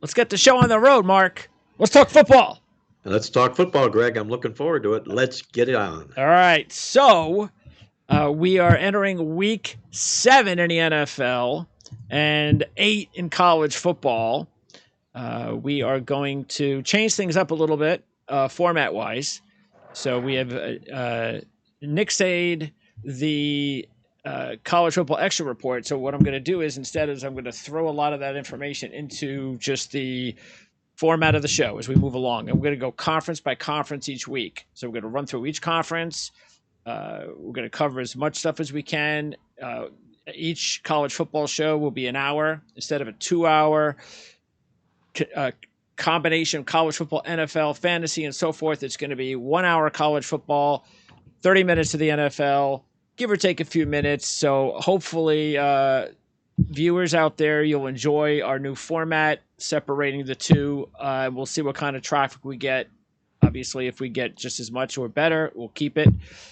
Let's get the show on the road, Mark. Let's talk football. Let's talk football, Greg. I'm looking forward to it. Let's get it on. All right. So we are entering week 7 in the NFL and 8 in college football. We are going to change things up a little bit format-wise. So we have Nick Sade, the college football extra report. So what I'm going to do is instead is I'm going to throw a lot of that information into just the format of the show as we move along. And we're going to go conference by conference each week. So we're going to run through each conference. We're going to cover as much stuff as we can. Each college football show will be an hour instead of a 2-hour combination of college football, NFL, fantasy, and so forth. It's going to be 1 hour college football, 30 minutes to the NFL, give or take a few minutes. So hopefully viewers out there, you'll enjoy our new format, separating the two. We'll see what kind of traffic we get. Obviously, if we get just as much or better, we'll keep it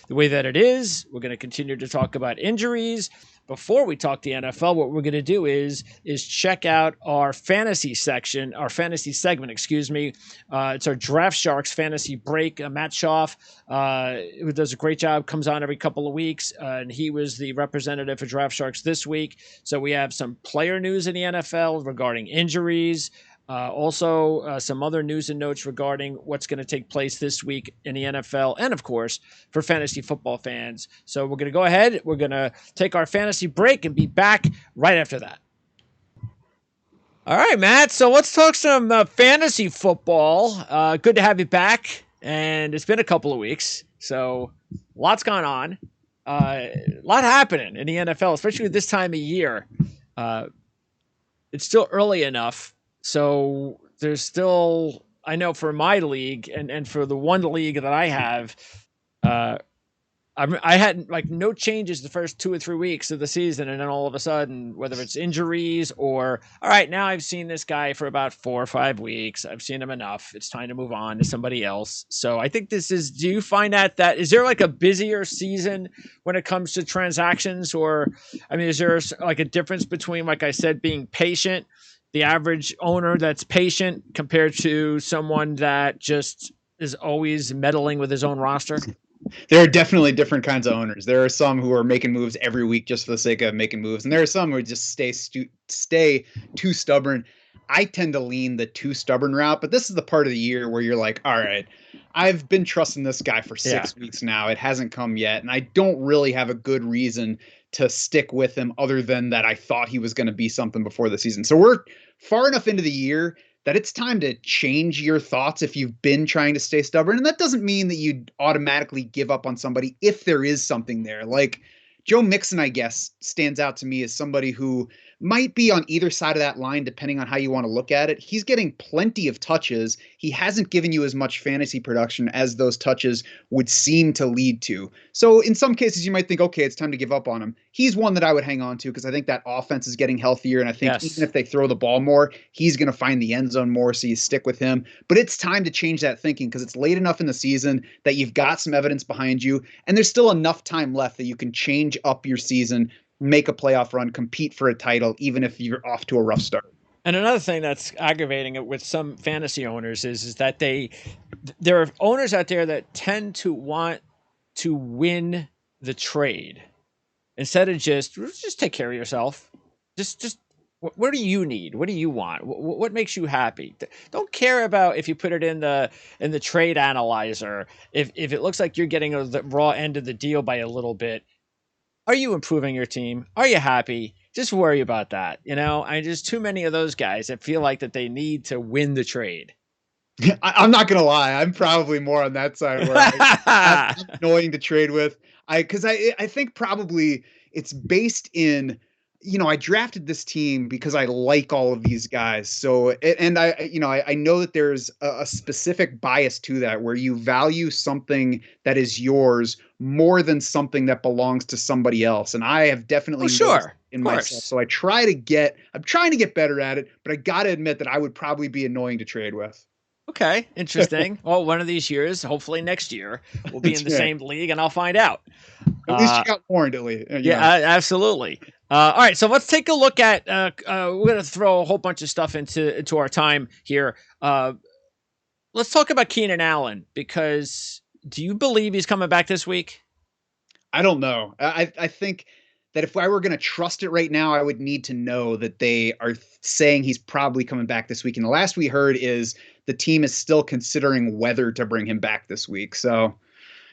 the way that it is. We're going to continue to talk about injuries. Before we talk the NFL, what we're going to do is check out our fantasy section, our fantasy segment, excuse me. It's our Draft Sharks fantasy break. Matt Schaff, who does a great job, comes on every couple of weeks, and he was the representative for Draft Sharks this week. So we have some player news in the NFL regarding injuries. Also, some other news and notes regarding what's going to take place this week in the NFL and, of course, for fantasy football fans. So we're going to go ahead. We're going to take our fantasy break and be back right after that. All right, Matt. So let's talk some fantasy football. Good to have you back. And it's been a couple of weeks. So lots gone on. A lot happening in the NFL, especially this time of year. It's still early enough. So there's still, I know for my league and for the one league that I have, I had like no changes the first 2 or 3 weeks of the season. And then all of a sudden, whether it's injuries or, all right, now I've seen this guy for about 4 or 5 weeks. I've seen him enough. It's time to move on to somebody else. So I think do you find that is there like a busier season when it comes to transactions? Or, I mean, is there like a difference between, like I said, being patient, the average owner that's patient compared to someone that just is always meddling with his own roster? There are definitely different kinds of owners. There are some who are making moves every week just for the sake of making moves. And there are some who just stay too stubborn. I tend to lean the too stubborn route, but this is the part of the year where you're like, all right, I've been trusting this guy for 6 weeks now. It hasn't come yet. And I don't really have a good reason to stick with him other than that I thought he was going to be something before the season. So we're far enough into the year that it's time to change your thoughts if you've been trying to stay stubborn. And that doesn't mean that you automatically give up on somebody if there is something there. Like Joe Mixon, I guess, stands out to me as somebody who might be on either side of that line, depending on how you want to look at it. He's getting plenty of touches. He hasn't given you as much fantasy production as those touches would seem to lead to. So in some cases, you might think, okay, it's time to give up on him. He's one that I would hang on to because I think that offense is getting healthier. And I think even if they throw the ball more, he's going to find the end zone more. So you stick with him. But it's time to change that thinking because it's late enough in the season that you've got some evidence behind you. And there's still enough time left that you can change up your season, make a playoff run, compete for a title, even if you're off to a rough start. And another thing that's aggravating it with some fantasy owners is that there are owners out there that tend to want to win the trade instead of just take care of yourself. Just what do you need? What do you want? What makes you happy? Don't care about if you put it in the trade analyzer. If it looks like you're getting the raw end of the deal by a little bit, are you improving your team? Are you happy? Just worry about that. Just too many of those guys that feel like that they need to win the trade. I'm not going to lie. I'm probably more on that side where I'm annoying to trade with. Because I think probably it's based in, I drafted this team because I like all of these guys. So, and I know that there's a specific bias to that where you value something that is yours more than something that belongs to somebody else. And I have definitely in myself. So I'm trying to get better at it, but I got to admit that I would probably be annoying to trade with. Okay, interesting. Well, one of these years, hopefully next year, we'll be in That's the right. same league, and I'll find out. At least you Uh, got warned, at least. yeah, absolutely. All right, so let's take a look at. We're going to throw a whole bunch of stuff into our time here. Let's talk about Keenan Allen, because do you believe he's coming back this week? I don't know. I think that if I were going to trust it right now, I would need to know that they are saying he's probably coming back this week. And the last we heard is the team is still considering whether to bring him back this week. So,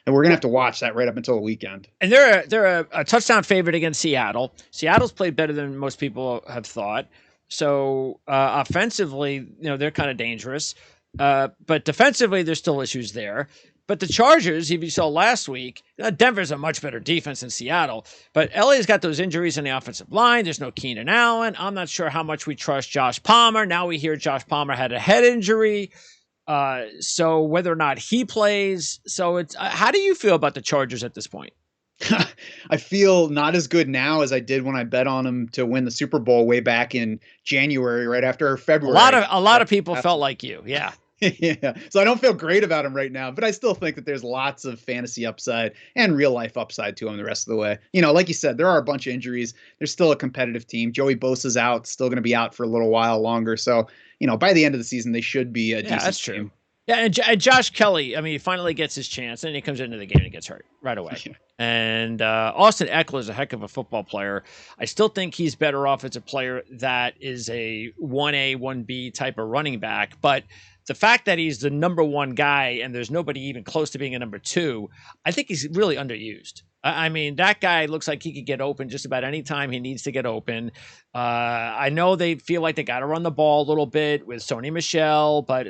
and we're going to have to watch that right up until the weekend. And they're a touchdown favorite against Seattle. Seattle's played better than most people have thought. So offensively, they're kind of dangerous. But defensively, there's still issues there. But the Chargers, if you saw last week, Denver's a much better defense than Seattle. But LA's got those injuries in the offensive line. There's no Keenan Allen. I'm not sure how much we trust Josh Palmer. Now we hear Josh Palmer had a head injury. So whether or not he plays. So it's how do you feel about the Chargers at this point? I feel not as good now as I did when I bet on him to win the Super Bowl way back in January, right after February. A lot of people felt like you. Yeah. Yeah. So I don't feel great about him right now, but I still think that there's lots of fantasy upside and real life upside to him the rest of the way. Like you said, there are a bunch of injuries. There's still a competitive team. Joey Bosa's out, still going to be out for a little while longer. So, by the end of the season, they should be a decent that's true. team. Yeah, and Josh Kelly, I mean, he finally gets his chance, and he comes into the game and gets hurt right away. Yeah. And Austin Eckler is a heck of a football player. I still think he's better off as a player that is a 1A, 1B type of running back. But the fact that he's the number one guy and there's nobody even close to being a number two, I think he's really underused. I mean, that guy looks like he could get open just about any time he needs to get open. I know they feel like they got to run the ball a little bit with Sony Michel, but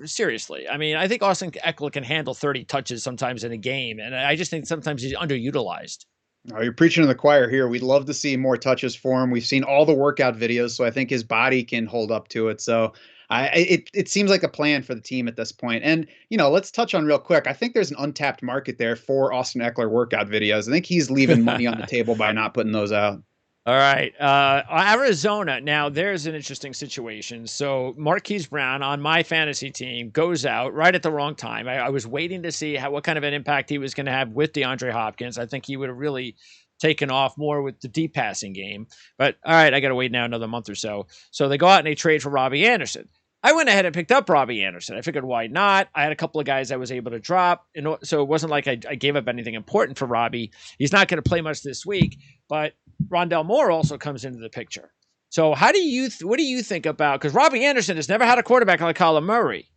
seriously. I mean, I think Austin Eckler can handle 30 touches sometimes in a game, and I just think sometimes he's underutilized. Oh, you're preaching to the choir here. We'd love to see more touches for him. We've seen all the workout videos, so I think his body can hold up to it. So it seems like a plan for the team at this point. And, let's touch on real quick. I think there's an untapped market there for Austin Eckler workout videos. I think he's leaving money on the table by not putting those out. All right. Arizona. Now, there's an interesting situation. So Marquise Brown on my fantasy team goes out right at the wrong time. I was waiting to see what kind of an impact he was going to have with DeAndre Hopkins. I think he would have really taken off more with the deep passing game. But, all right, I got to wait now another month or so. So they go out and they trade for Robbie Anderson. I went ahead and picked up Robbie Anderson. I figured, why not? I had a couple of guys I was able to drop, so it wasn't like I gave up anything important for Robbie. He's not going to play much this week, but Rondell Moore also comes into the picture. So what do you think about, because Robbie Anderson has never had a quarterback like Kyler Murray,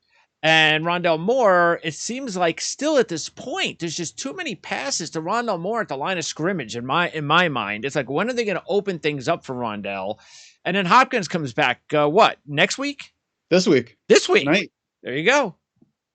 and Rondell Moore, it seems like still at this point, there's just too many passes to Rondell Moore at the line of scrimmage in my mind. It's like, when are they going to open things up for Rondell? And then Hopkins comes back, next week? This week. Tonight. There you go.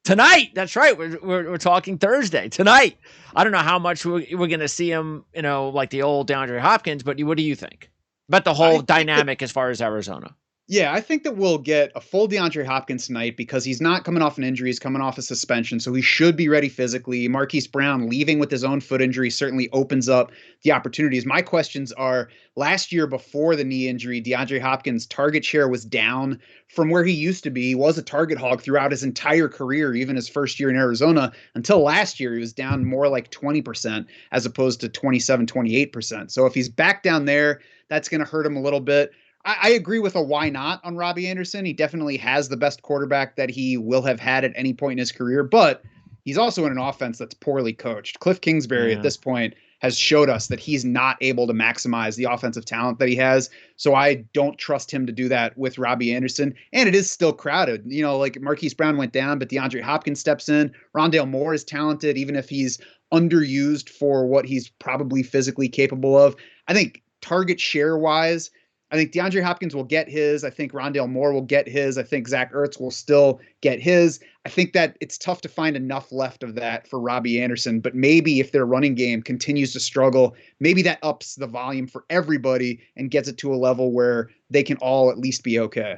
Tonight. That's right. We're talking Thursday. Tonight. I don't know how much we're going to see him, like the old DeAndre Hopkins, but what do you think about the whole dynamic as far as Arizona? Yeah, I think that we'll get a full DeAndre Hopkins tonight because he's not coming off an injury. He's coming off a suspension, so he should be ready physically. Marquise Brown leaving with his own foot injury certainly opens up the opportunities. My questions are, last year before the knee injury, DeAndre Hopkins' target share was down from where he used to be. He was a target hog throughout his entire career, even his first year in Arizona. Until last year, he was down more like 20% as opposed to 27, 28%. So if he's back down there, that's going to hurt him a little bit. I agree with a why not on Robbie Anderson. He definitely has the best quarterback that he will have had at any point in his career, but he's also in an offense that's poorly coached. Cliff Kingsbury at this point has showed us that he's not able to maximize the offensive talent that he has. So I don't trust him to do that with Robbie Anderson. And it is still crowded. Like Marquise Brown went down, but DeAndre Hopkins steps in. Rondale Moore is talented, even if he's underused for what he's probably physically capable of. I think target share wise, I think DeAndre Hopkins will get his. I think Rondale Moore will get his. I think Zach Ertz will still get his. I think that it's tough to find enough left of that for Robbie Anderson, but maybe if their running game continues to struggle, maybe that ups the volume for everybody and gets it to a level where they can all at least be okay.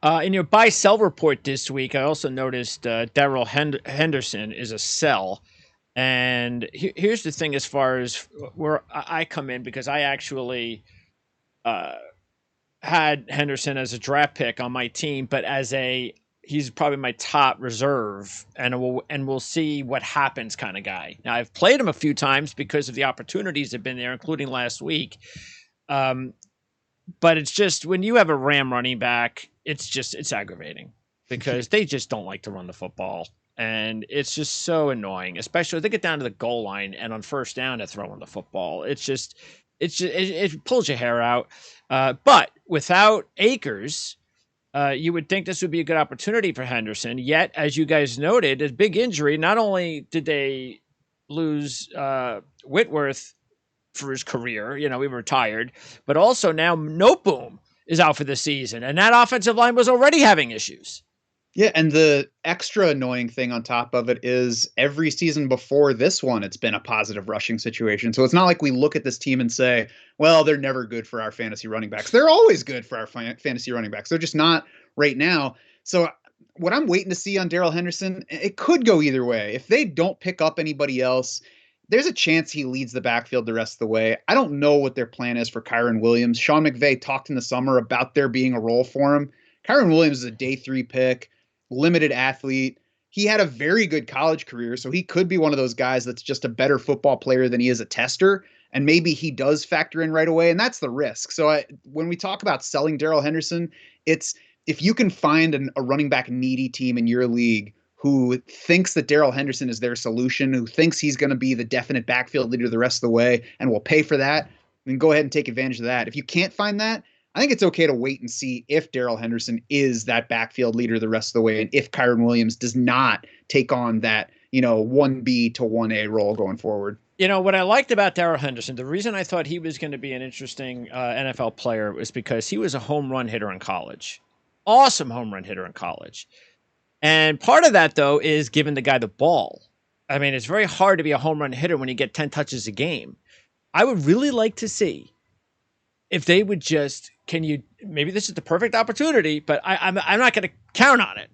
In your buy-sell report this week, I also noticed Darrell Henderson is a sell. And here's the thing as far as where I come in, because I actually had Henderson as a draft pick on my team, but he's probably my top reserve, and we'll see what happens kind of guy. Now, I've played him a few times because of the opportunities that have been there, including last week. But it's just when you have a Ram running back, it's aggravating because they just don't like to run the football. And it's just so annoying, especially if they get down to the goal line and on first down they're throwing the football. It pulls your hair out. But without Akers, you would think this would be a good opportunity for Henderson. Yet, as you guys noted, a big injury. Not only did they lose Whitworth for his career, he retired, but also now Noteboom is out for the season, and that offensive line was already having issues. Yeah, and the extra annoying thing on top of it is every season before this one, it's been a positive rushing situation. So it's not like we look at this team and say, well, they're never good for our fantasy running backs. They're always good for our fantasy running backs. They're just not right now. So what I'm waiting to see on Darrell Henderson, it could go either way. If they don't pick up anybody else, there's a chance he leads the backfield the rest of the way. I don't know what their plan is for Kyron Williams. Sean McVay talked in the summer about there being a role for him. Kyron Williams is a day 3 pick. Limited athlete. He had a very good college career, so he could be one of those guys that's just a better football player than he is a tester, and maybe he does factor in right away, and that's the risk. So when we talk about selling Darrell Henderson, it's if you can find a running back needy team in your league who thinks that Darrell Henderson is their solution, who thinks he's going to be the definite backfield leader the rest of the way and will pay for that, then go ahead and take advantage of that. If you can't find that, I think it's okay to wait and see if Darrell Henderson is that backfield leader the rest of the way, and if Kyron Williams does not take on that, 1B to 1A role going forward. What I liked about Darrell Henderson, the reason I thought he was going to be an interesting NFL player was because he was a home run hitter in college. Awesome home run hitter in college. And part of that, though, is giving the guy the ball. I mean, it's very hard to be a home run hitter when you get 10 touches a game. I would really like to see if they would just, maybe this is the perfect opportunity, but I'm not going to count on it.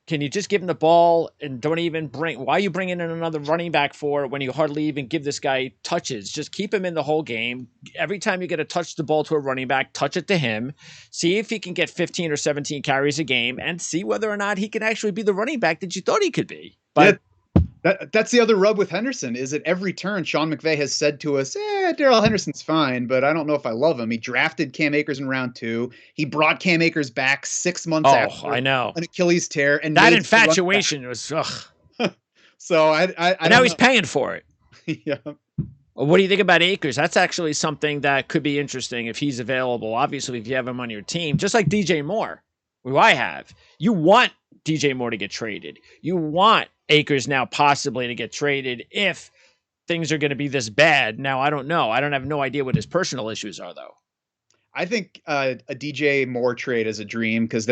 Can you just give him the ball and don't even why are you bringing in another running back for when you hardly even give this guy touches? Just keep him in the whole game. Every time you get to touch the ball to a running back, touch it to him. See if he can get 15 or 17 carries a game and see whether or not he can actually be the running back that you thought he could be. But that's the other rub with Henderson is at every turn, Sean McVay has said to us, Darrell Henderson's fine, but I don't know if I love him. He drafted Cam Akers in round 2. He brought Cam Akers back 6 months after I know. An Achilles tear. And that infatuation was, ugh. So I now he's paying for it. Yeah. Well, what do you think about Akers? That's actually something that could be interesting if he's available. Obviously, if you have him on your team, just like DJ Moore, who I have. You want DJ Moore to get traded. You want Akers now possibly to get traded if things are going to be this bad. Now, I don't know. I don't have no idea what his personal issues are, though. I think a DJ Moore trade is a dream because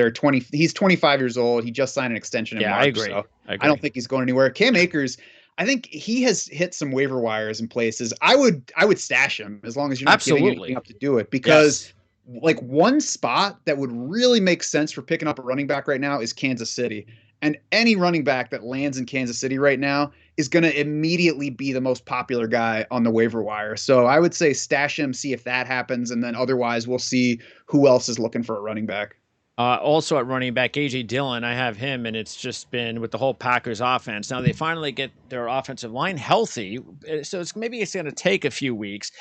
he's 25 years old. He just signed an extension in March. I agree. So I don't think he's going anywhere. Cam Akers, I think he has hit some waiver wires in places. I would stash him as long as you're not giving anything up to do it because like one spot that would really make sense for picking up a running back right now is Kansas City. And any running back that lands in Kansas City right now is going to immediately be the most popular guy on the waiver wire. So I would say stash him, see if that happens. And then otherwise we'll see who else is looking for a running back. Also at running back, A.J. Dillon, I have him, and it's just been with the whole Packers offense. Now they finally get their offensive line healthy, so it's going to take a few weeks.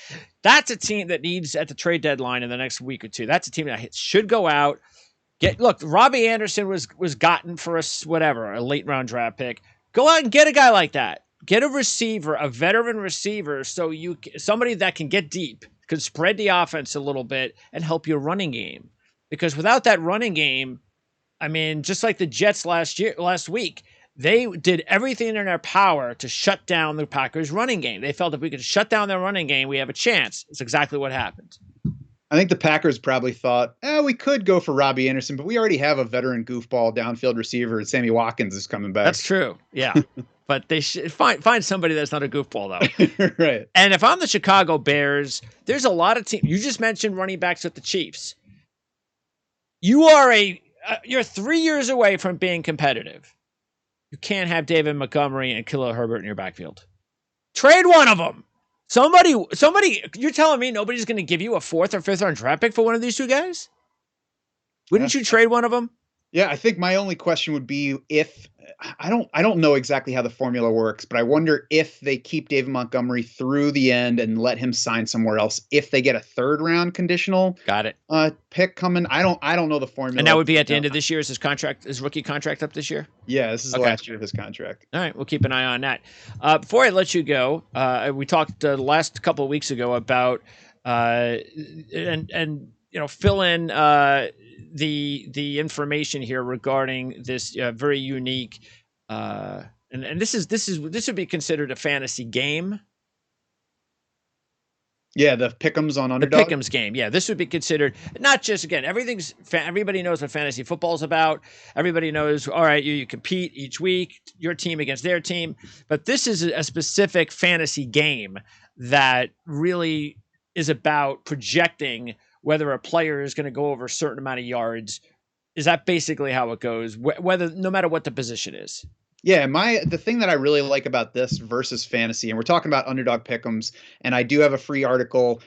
That's a team that needs at the trade deadline in the next week or two. That's a team that should go out. Look, Robbie Anderson was gotten for a late round draft pick. Go out and get a guy like that. Get a receiver, a veteran receiver, somebody that can get deep, can spread the offense a little bit and help your running game. Because without that running game, I mean, just like the Jets last week, they did everything in their power to shut down the Packers' running game. They felt if we could shut down their running game, we have a chance. It's exactly what happened. I think the Packers probably thought, we could go for Robbie Anderson, but we already have a veteran goofball downfield receiver. Sammy Watkins is coming back. That's true. Yeah. But they should find somebody that's not a goofball, though. Right. And if I'm the Chicago Bears, there's a lot of teams. You just mentioned running backs with the Chiefs. You're 3 years away from being competitive. You can't have David Montgomery and Khalil Herbert in your backfield. Trade one of them. Somebody, you're telling me nobody's going to give you a 4th or 5th round draft pick for one of these two guys? Wouldn't you trade one of them? Yeah, I think my only question would be if I don't know exactly how the formula works, but I wonder if they keep David Montgomery through the end and let him sign somewhere else if they get a third round conditional Got it. pick coming. I don't know the And that formula. would be at the No. end of this year. Is his rookie contract up this year? Yeah, this is the Okay. last year of his contract. All right, we'll keep an eye on that. Before I let you go, we talked the last couple of weeks ago about and fill in the information here regarding this very unique and this would be considered a fantasy game. Yeah, the pick'ems on The Underdog. Pick'ems game, yeah. This would be considered not just again. Everybody knows what fantasy football is about. Everybody knows. All right, you compete each week, your team against their team, but this is a specific fantasy game that really is about projecting whether a player is going to go over a certain amount of yards. Is that basically how it goes? Whether no matter what the position is. Yeah, the thing that I really like about this versus fantasy, and we're talking about Underdog Pick'ems, and I do have a free article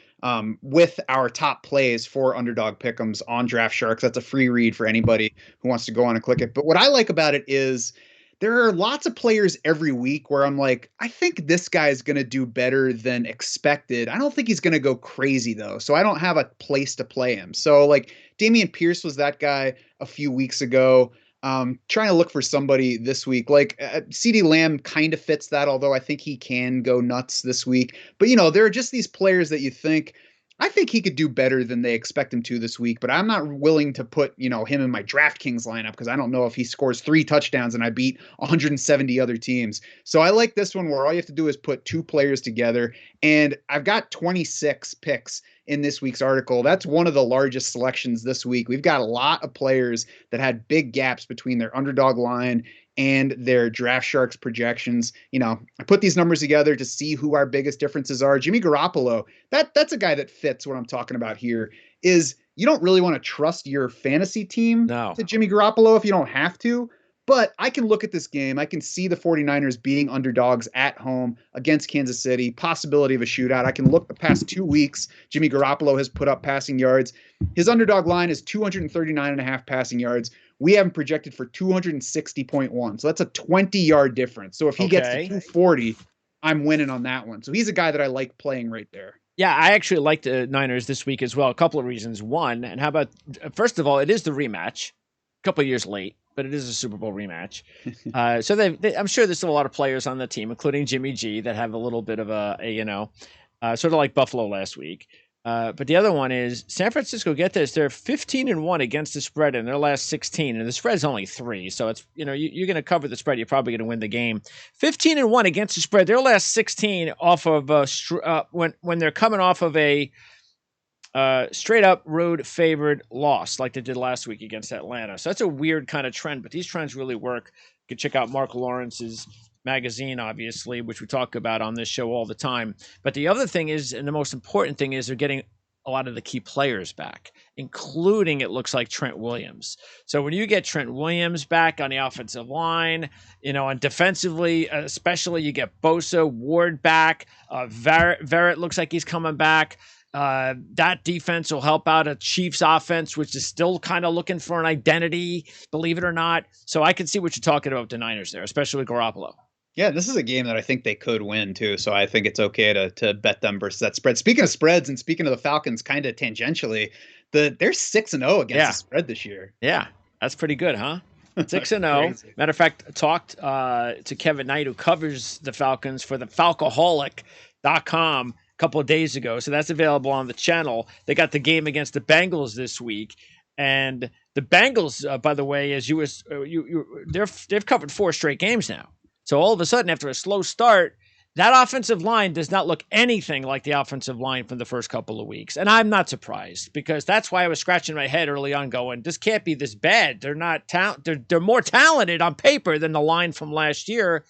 with our top plays for Underdog Pick'ems on Draft Sharks. That's a free read for anybody who wants to go on and click it. But what I like about it is there are lots of players every week where I'm like, I think this guy is going to do better than expected. I don't think he's going to go crazy though, so I don't have a place to play him. So like Dameon Pierce was that guy a few weeks ago. Trying to look for somebody this week. Like CD Lamb kind of fits that, although I think he can go nuts this week. But there are just these players that you think, I think he could do better than they expect him to this week, but I'm not willing to put, him in my DraftKings lineup because I don't know if he scores 3 touchdowns and I beat 170 other teams. So I like this one where all you have to do is put 2 players together, and I've got 26 picks in this week's article. That's one of the largest selections this week. We've got a lot of players that had big gaps between their underdog line and their Draft Sharks projections. I put these numbers together to see who our biggest differences are. Jimmy Garoppolo, that's a guy that fits what I'm talking about here. Is you don't really want to trust your fantasy team to Jimmy Garoppolo if you don't have to. But I can look at this game. I can see the 49ers being underdogs at home against Kansas City, possibility of a shootout. I can look the past 2 weeks. Jimmy Garoppolo has put up passing yards. His underdog line is 239.5 passing yards. We have him projected for 260.1. So that's a 20-yard difference. So if he gets to 240, I'm winning on that one. So he's a guy that I like playing right there. Yeah, I actually like the Niners this week as well. A couple of reasons. One, and how about, first of all, it is the rematch. A couple of years late, but it is a Super Bowl rematch. So I'm sure there's still a lot of players on the team, including Jimmy G, that have a little bit of sort of like Buffalo last week. But the other one is San Francisco. Get this, they're 15-1 against the spread in their last 16, and the spread's only 3. So it's you're going to cover the spread. You're probably going to win the game. 15-1 against the spread. Their last 16 off of when they're coming off of a straight up road favored loss like they did last week against Atlanta. So that's a weird kind of trend, but these trends really work. You can check out Marc Lawrence's magazine, obviously, which we talk about on this show all the time. But the other thing is, and the most important thing is, they're getting a lot of the key players back, including, it looks like, Trent Williams. So when you get Trent Williams back on the offensive line, and defensively, especially, you get Bosa, Ward back, Verrett looks like he's coming back. That defense will help out a Chiefs offense, which is still kind of looking for an identity, believe it or not. So I can see what you're talking about with the Niners there, especially with Garoppolo. Yeah, this is a game that I think they could win too. So I think it's okay to bet them versus that spread. Speaking of spreads and speaking of the Falcons, kind of tangentially, they're 6-0 against the spread this year. Yeah, that's pretty good, huh? 6-0. Matter of fact, I talked to Kevin Knight, who covers the Falcons for the Falcoholic.com a couple of days ago. So that's available on the channel. They got the game against the Bengals this week. And the Bengals, by the way, they've covered 4 straight games now. So all of a sudden, after a slow start, that offensive line does not look anything like the offensive line from the first couple of weeks. And I'm not surprised, because that's why I was scratching my head early on going, this can't be this bad. They're not they're more talented on paper than the line from last year.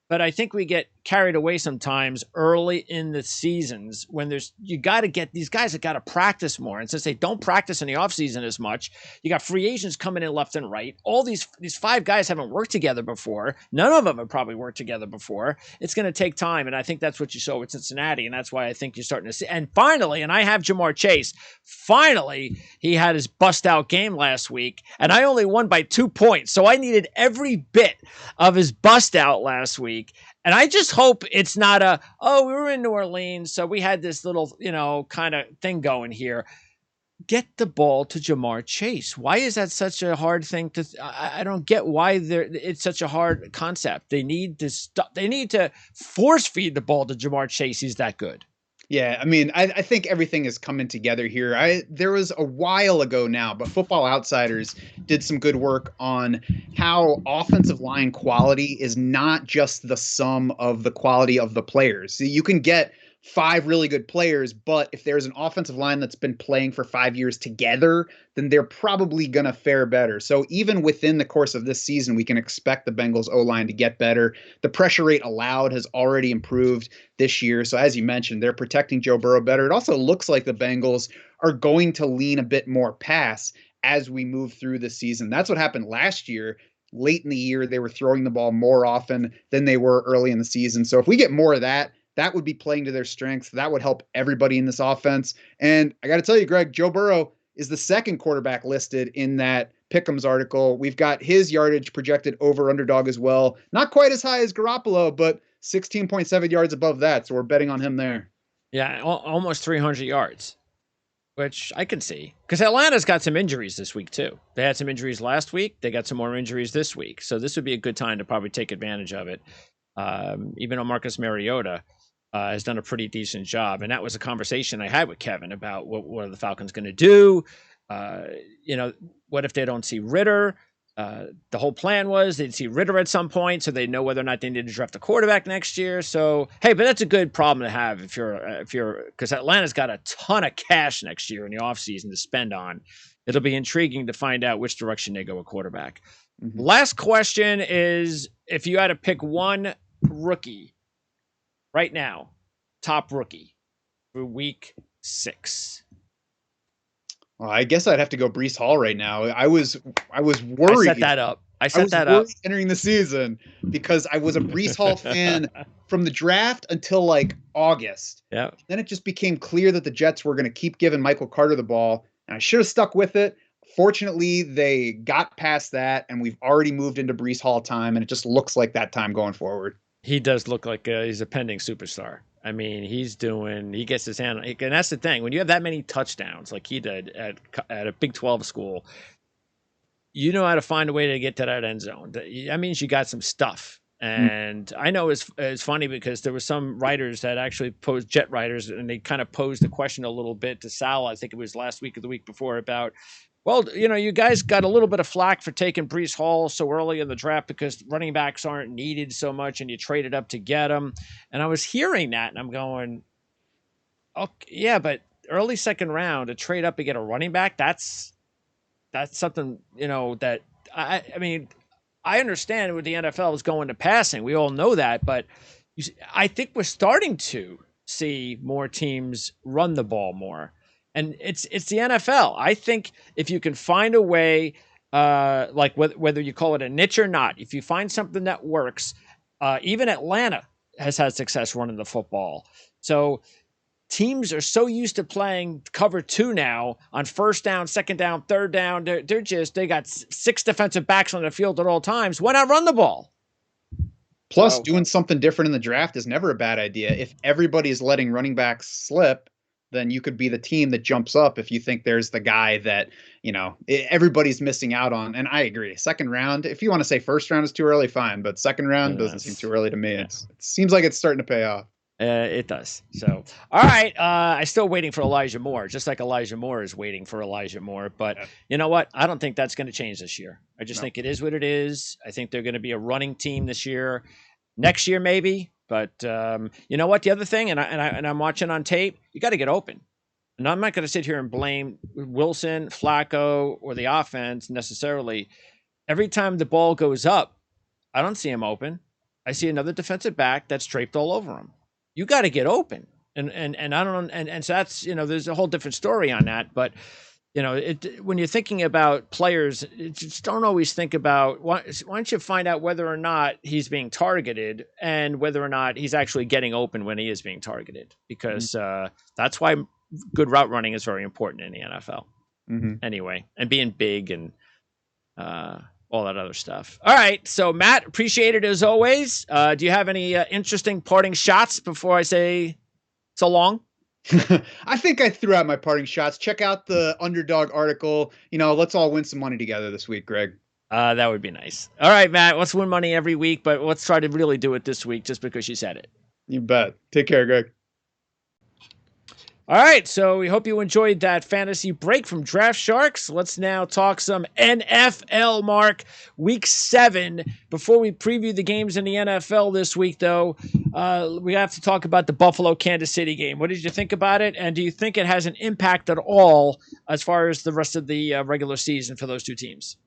But I think we get carried away sometimes early in the seasons when you got to get these guys that got to practice more. And since they don't practice in the offseason as much, you got free agents coming in left and right. All these 5 guys haven't worked together before. None of them have probably worked together before. It's going to take time. And I think that's what you saw with Cincinnati. And that's why I think you're starting to see. And finally, and I have Jamar Chase, finally, he had his bust out game last week. And I only won by 2 points. So I needed every bit of his bust out last week. And I just hope it's not we were in New Orleans, so we had this little, kind of thing going here. Get the ball to Jamar Chase. Why is that such a hard thing to? I don't get why it's such a hard concept. They need to stop. They need to force feed the ball to Jamar Chase. He's that good. Yeah, I mean, I think everything is coming together here. There was a while ago now, but Football Outsiders did some good work on how offensive line quality is not just the sum of the quality of the players. So you can get 5 really good players, but if there's an offensive line that's been playing for 5 years together, then they're probably going to fare better. So even within the course of this season, we can expect the Bengals O-line to get better. The pressure rate allowed has already improved this year. So as you mentioned, they're protecting Joe Burrow better. It also looks like the Bengals are going to lean a bit more pass as we move through the season. That's what happened last year. Late in the year, they were throwing the ball more often than they were early in the season. So if we get more of that, that would be playing to their strengths. That would help everybody in this offense. And I got to tell you, Greg, Joe Burrow is the second quarterback listed in that Pick'em's article. We've got his yardage projected over underdog as well. Not quite as high as Garoppolo, but 16.7 yards above that. So we're betting on him there. Yeah, almost 300 yards, which I can see. Because Atlanta's got some injuries this week, too. They had some injuries last week. They got some more injuries this week. So this would be a good time to probably take advantage of it. Even though Marcus Mariota has done a pretty decent job. And that was a conversation I had with Kevin about what are the Falcons going to do? What if they don't see Ritter? The whole plan was they'd see Ritter at some point, so they know whether or not they need to draft a quarterback next year. So, hey, but that's a good problem to have if you're because Atlanta's got a ton of cash next year in the offseason to spend on. It'll be intriguing to find out which direction they go with quarterback. Mm-hmm. Last question is, if you had to pick one rookie right now, top rookie for week 6. Well, I guess I'd have to go Breece Hall right now. I was worried. I set that up. I set that up entering the season because I was a Breece Hall fan from the draft until like August. Yeah. Then it just became clear that the Jets were going to keep giving Michael Carter the ball, and I should have stuck with it. Fortunately, they got past that, and we've already moved into Breece Hall time, and it just looks like that time going forward. He does look like he's a pending superstar. I mean, he gets his hand, and that's the thing. When you have that many touchdowns like he did at a Big 12 school, you know how to find a way to get to that end zone. That means you got some stuff. And I know it's funny because there were some writers that actually posed, Jet writers, and they kind of posed the question a little bit to Sal, I think it was last week or the week before, about, well, you guys got a little bit of flack for taking Breece Hall so early in the draft because running backs aren't needed so much and you traded up to get them. And I was hearing that and I'm going, okay, yeah, but early second round to trade up and get a running back, that's something, that I mean, I understand what the NFL is going to passing. We all know that, but I think we're starting to see more teams run the ball more. And it's the NFL. I think if you can find a way, like whether you call it a niche or not, if you find something that works, even Atlanta has had success running the football. So teams are so used to playing cover 2 now on first down, second down, third down. They got 6 defensive backs on the field at all times. Why not run the ball? Plus, doing something different in the draft is never a bad idea. If everybody's letting running backs slip, then you could be the team that jumps up if you think there's the guy that, everybody's missing out on. And I agree. Second round, if you want to say first round is too early, fine. But second round doesn't seem too early to me. Yeah. It seems like it's starting to pay off. It does. So, all right. I'm still waiting for Elijah Moore, just like Elijah Moore is waiting for Elijah Moore. But You know what? I don't think that's going to change this year. I just think it is what it is. I think they're going to be a running team this year. Next year, maybe. But you know what? The other thing, and I'm watching on tape, you got to get open. And I'm not going to sit here and blame Wilson, Flacco, or the offense necessarily. Every time the ball goes up, I don't see him open. I see another defensive back that's draped all over him. You got to get open. And I don't know. And so that's, there's a whole different story on that. But, when you're thinking about players, just don't always think about why don't you find out whether or not he's being targeted and whether or not he's actually getting open when he is being targeted, because that's why good route running is very important in the NFL. Anyway, and being big and all that other stuff. All right. So, Matt, appreciate it as always. Do you have any interesting parting shots before I say so long? I think I threw out my parting shots. Check out the Underdog article. Let's all win some money together this week, Greg. That would be nice. All right, Matt, let's win money every week, but let's try to really do it this week just because you said it. You bet. Take care, Greg. All right, so we hope you enjoyed that fantasy break from Draft Sharks. Let's now talk some NFL, Mark. Week 7. Before we preview the games in the NFL this week, though, we have to talk about the Buffalo-Kansas City game. What did you think about it, and do you think it has an impact at all as far as the rest of the regular season for those two teams?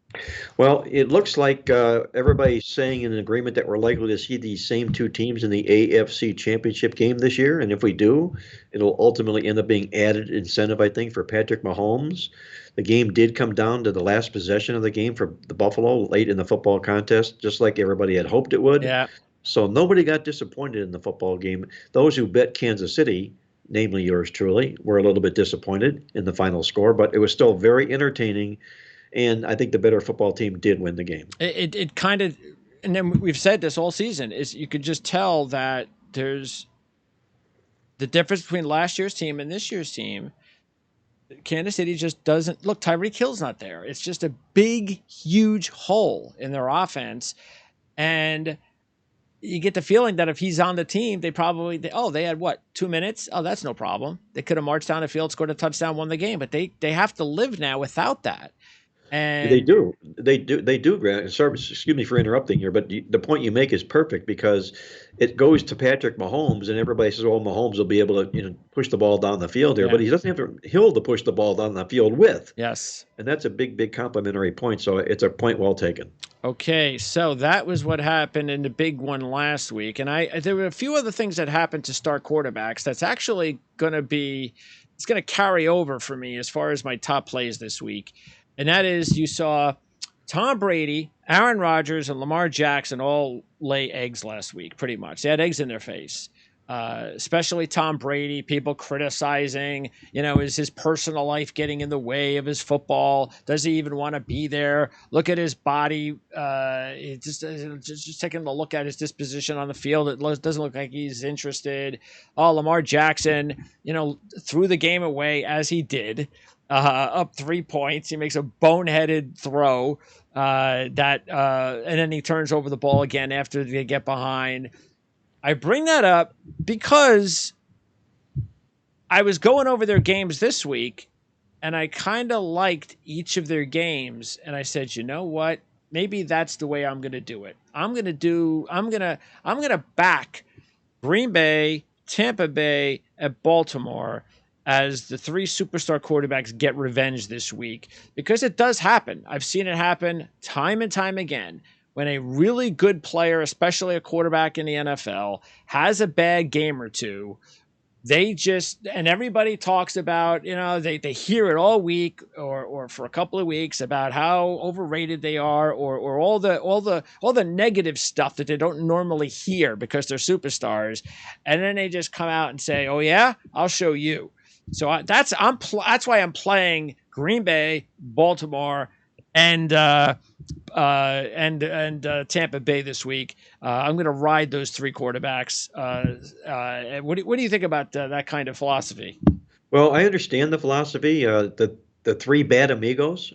Well, it looks like everybody's saying in agreement that we're likely to see these same two teams in the AFC Championship game this year. And if we do, it'll ultimately end up being added incentive, I think, for Patrick Mahomes. The game did come down to the last possession of the game for the Buffalo late in the football contest, just like everybody had hoped it would. Yeah. So nobody got disappointed in the football game. Those who bet Kansas City, namely yours truly, were a little bit disappointed in the final score, but it was still very entertaining. And I think the better football team did win the game. It kind of, and then we've said this all season, is you could just tell that there's the difference between last year's team and this year's team. Kansas City just doesn't look. Tyreek Hill's not there. It's just a big, huge hole in their offense, and you get the feeling that if he's on the team, they had what, 2 minutes? Oh, that's no problem. They could have marched down the field, scored a touchdown, won the game, but they have to live now without that. And they do, Grant. Sorry, excuse me for interrupting here, but the point you make is perfect, because it goes to Patrick Mahomes, and everybody says, "Well, Mahomes will be able to, push the ball down the field here," but he doesn't have Hill to push the ball down the field with. Yes, and that's a big complimentary point. So it's a point well taken. Okay, so that was what happened in the big one last week, and there were a few other things that happened to star quarterbacks that's actually going to carry over for me as far as my top plays this week. And that is, you saw Tom Brady, Aaron Rodgers, and Lamar Jackson all lay eggs last week, pretty much. They had eggs in their face, especially Tom Brady, people criticizing, is his personal life getting in the way of his football? Does he even want to be there? Look at his body. Just taking a look at his disposition on the field, it doesn't look like he's interested. Oh, Lamar Jackson, threw the game away as he did. Up 3 points. He makes a boneheaded throw and then he turns over the ball again after they get behind. I bring that up because I was going over their games this week, and I kind of liked each of their games, and I said, you know what? Maybe that's the way I'm going to do it. I'm going to back Green Bay, Tampa Bay, and Baltimore as the 3 superstar quarterbacks get revenge this week, because it does happen. I've seen it happen time and time again. When a really good player, especially a quarterback in the NFL, has a bad game or two, and everybody talks about, they hear it all week or for a couple of weeks about how overrated they are, or all the negative stuff that they don't normally hear because they're superstars. And then they just come out and say, "Oh yeah, I'll show you." So that's why I'm playing Green Bay, Baltimore, and Tampa Bay this week. I'm going to ride those 3 quarterbacks. What do you think about that kind of philosophy? Well, I understand the philosophy, the 3 bad amigos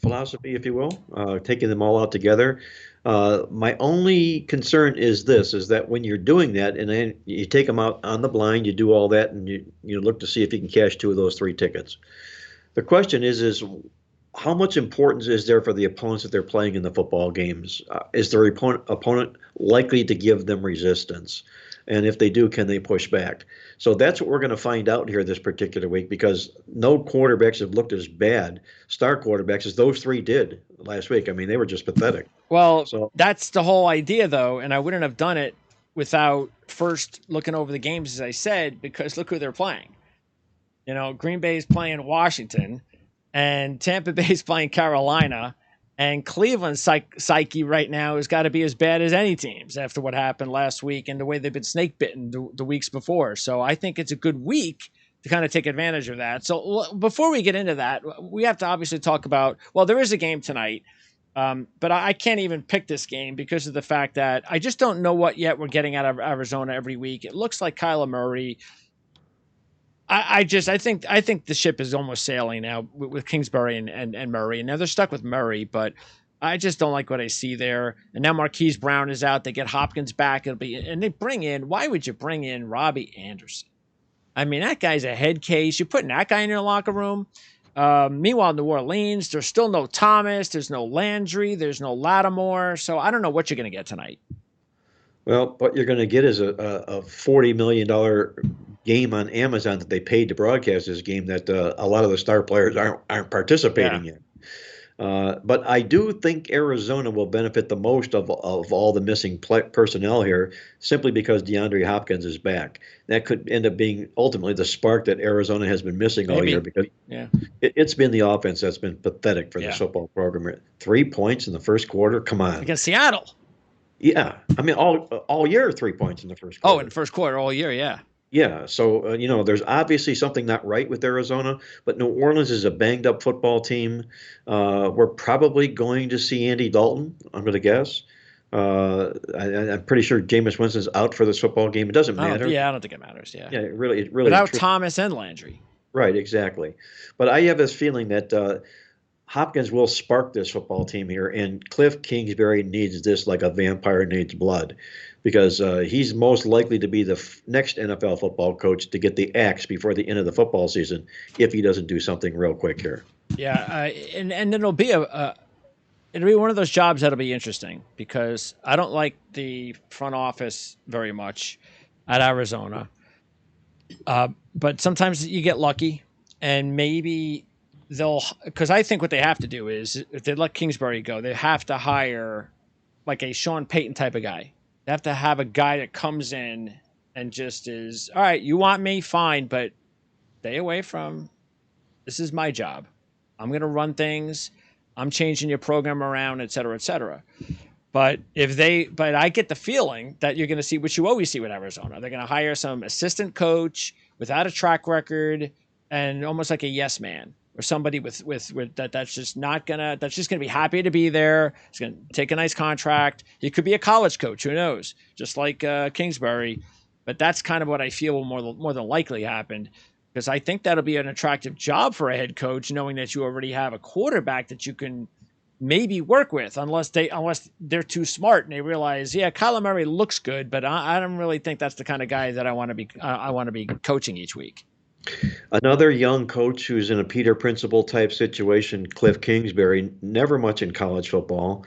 philosophy, if you will, taking them all out together. My only concern is that when you're doing that, and then you take them out on the blind, you do all that, and you look to see if you can cash 2 of those 3 tickets. The question is how much importance is there for the opponents that they're playing in the football games? Is their opponent likely to give them resistance? And if they do, can they push back? So that's what we're going to find out here this particular week, because no quarterbacks have looked as bad, star quarterbacks, as those three did last week. I mean, they were just pathetic. Well, So that's the whole idea, though, and I wouldn't have done it without first looking over the games, as I said, because look who they're playing. You know, Green Bay's playing Washington, and Tampa Bay's playing Carolina, and Cleveland's psyche right now has got to be as bad as any team's after what happened last week and the way they've been snake bitten the weeks before. So I think it's a good week to kind of take advantage of that. So before we get into that, we have to obviously talk about, well, there is a game tonight. But I can't even pick this game because of the fact that I just don't know what yet we're getting out of Arizona every week. It looks like Kyler Murray. I think the ship is almost sailing now with Kingsbury and Murray. And now they're stuck with Murray, but I just don't like what I see there. And now Marquise Brown is out. They get Hopkins back. And they bring in, why would you bring in Robbie Anderson? I mean, that guy's a head case. You're putting that guy in your locker room. Meanwhile, New Orleans, there's still no Thomas, there's no Landry, there's no Lattimore. So I don't know what you're going to get tonight. Well, what you're going to get is a $40 million game on Amazon that they paid to broadcast this game that a lot of the star players aren't participating in. But I do think Arizona will benefit the most of all the missing personnel here, simply because DeAndre Hopkins is back. That could end up being ultimately the spark that Arizona has been missing all year, because it's been the offense that's been pathetic for the football program. 3 points in the first quarter. Come on. Against Seattle. Yeah. I mean, all year, 3 points in the first quarter. Oh, in the first quarter all year, yeah. Yeah, so, there's obviously something not right with Arizona, but New Orleans is a banged-up football team. We're probably going to see Andy Dalton, I'm going to guess. I'm pretty sure Jameis Winston's out for this football game. It doesn't matter. I don't think it matters, yeah. Yeah, it really. Without Thomas and Landry. Right, exactly. But I have this feeling that Hopkins will spark this football team here, and Cliff Kingsbury needs this like a vampire needs blood, because he's most likely to be the next NFL football coach to get the axe before the end of the football season if he doesn't do something real quick here. Yeah, and it'll be it'll be one of those jobs that'll be interesting, because I don't like the front office very much at Arizona, but sometimes you get lucky, and maybe because I think what they have to do is, if they let Kingsbury go, they have to hire like a Sean Payton type of guy. They have to have a guy that comes in and just is, all right, you want me, fine, but stay away from, this is my job. I'm going to run things. I'm changing your program around, et cetera, et cetera. But I get the feeling that you're going to see what you always see with Arizona. They're going to hire some assistant coach without a track record and almost like a yes man, or somebody with that's just gonna be happy to be there. It's gonna take a nice contract. He could be a college coach, who knows? Just like Kingsbury, but that's kind of what I feel will more than likely happen, because I think that'll be an attractive job for a head coach, knowing that you already have a quarterback that you can maybe work with, unless they're too smart and they realize, yeah, Kyler Murray looks good, but I don't really think that's the kind of guy that I want to be coaching each week. Another young coach who's in a Peter Principle type situation, Cliff Kingsbury, never much in college football,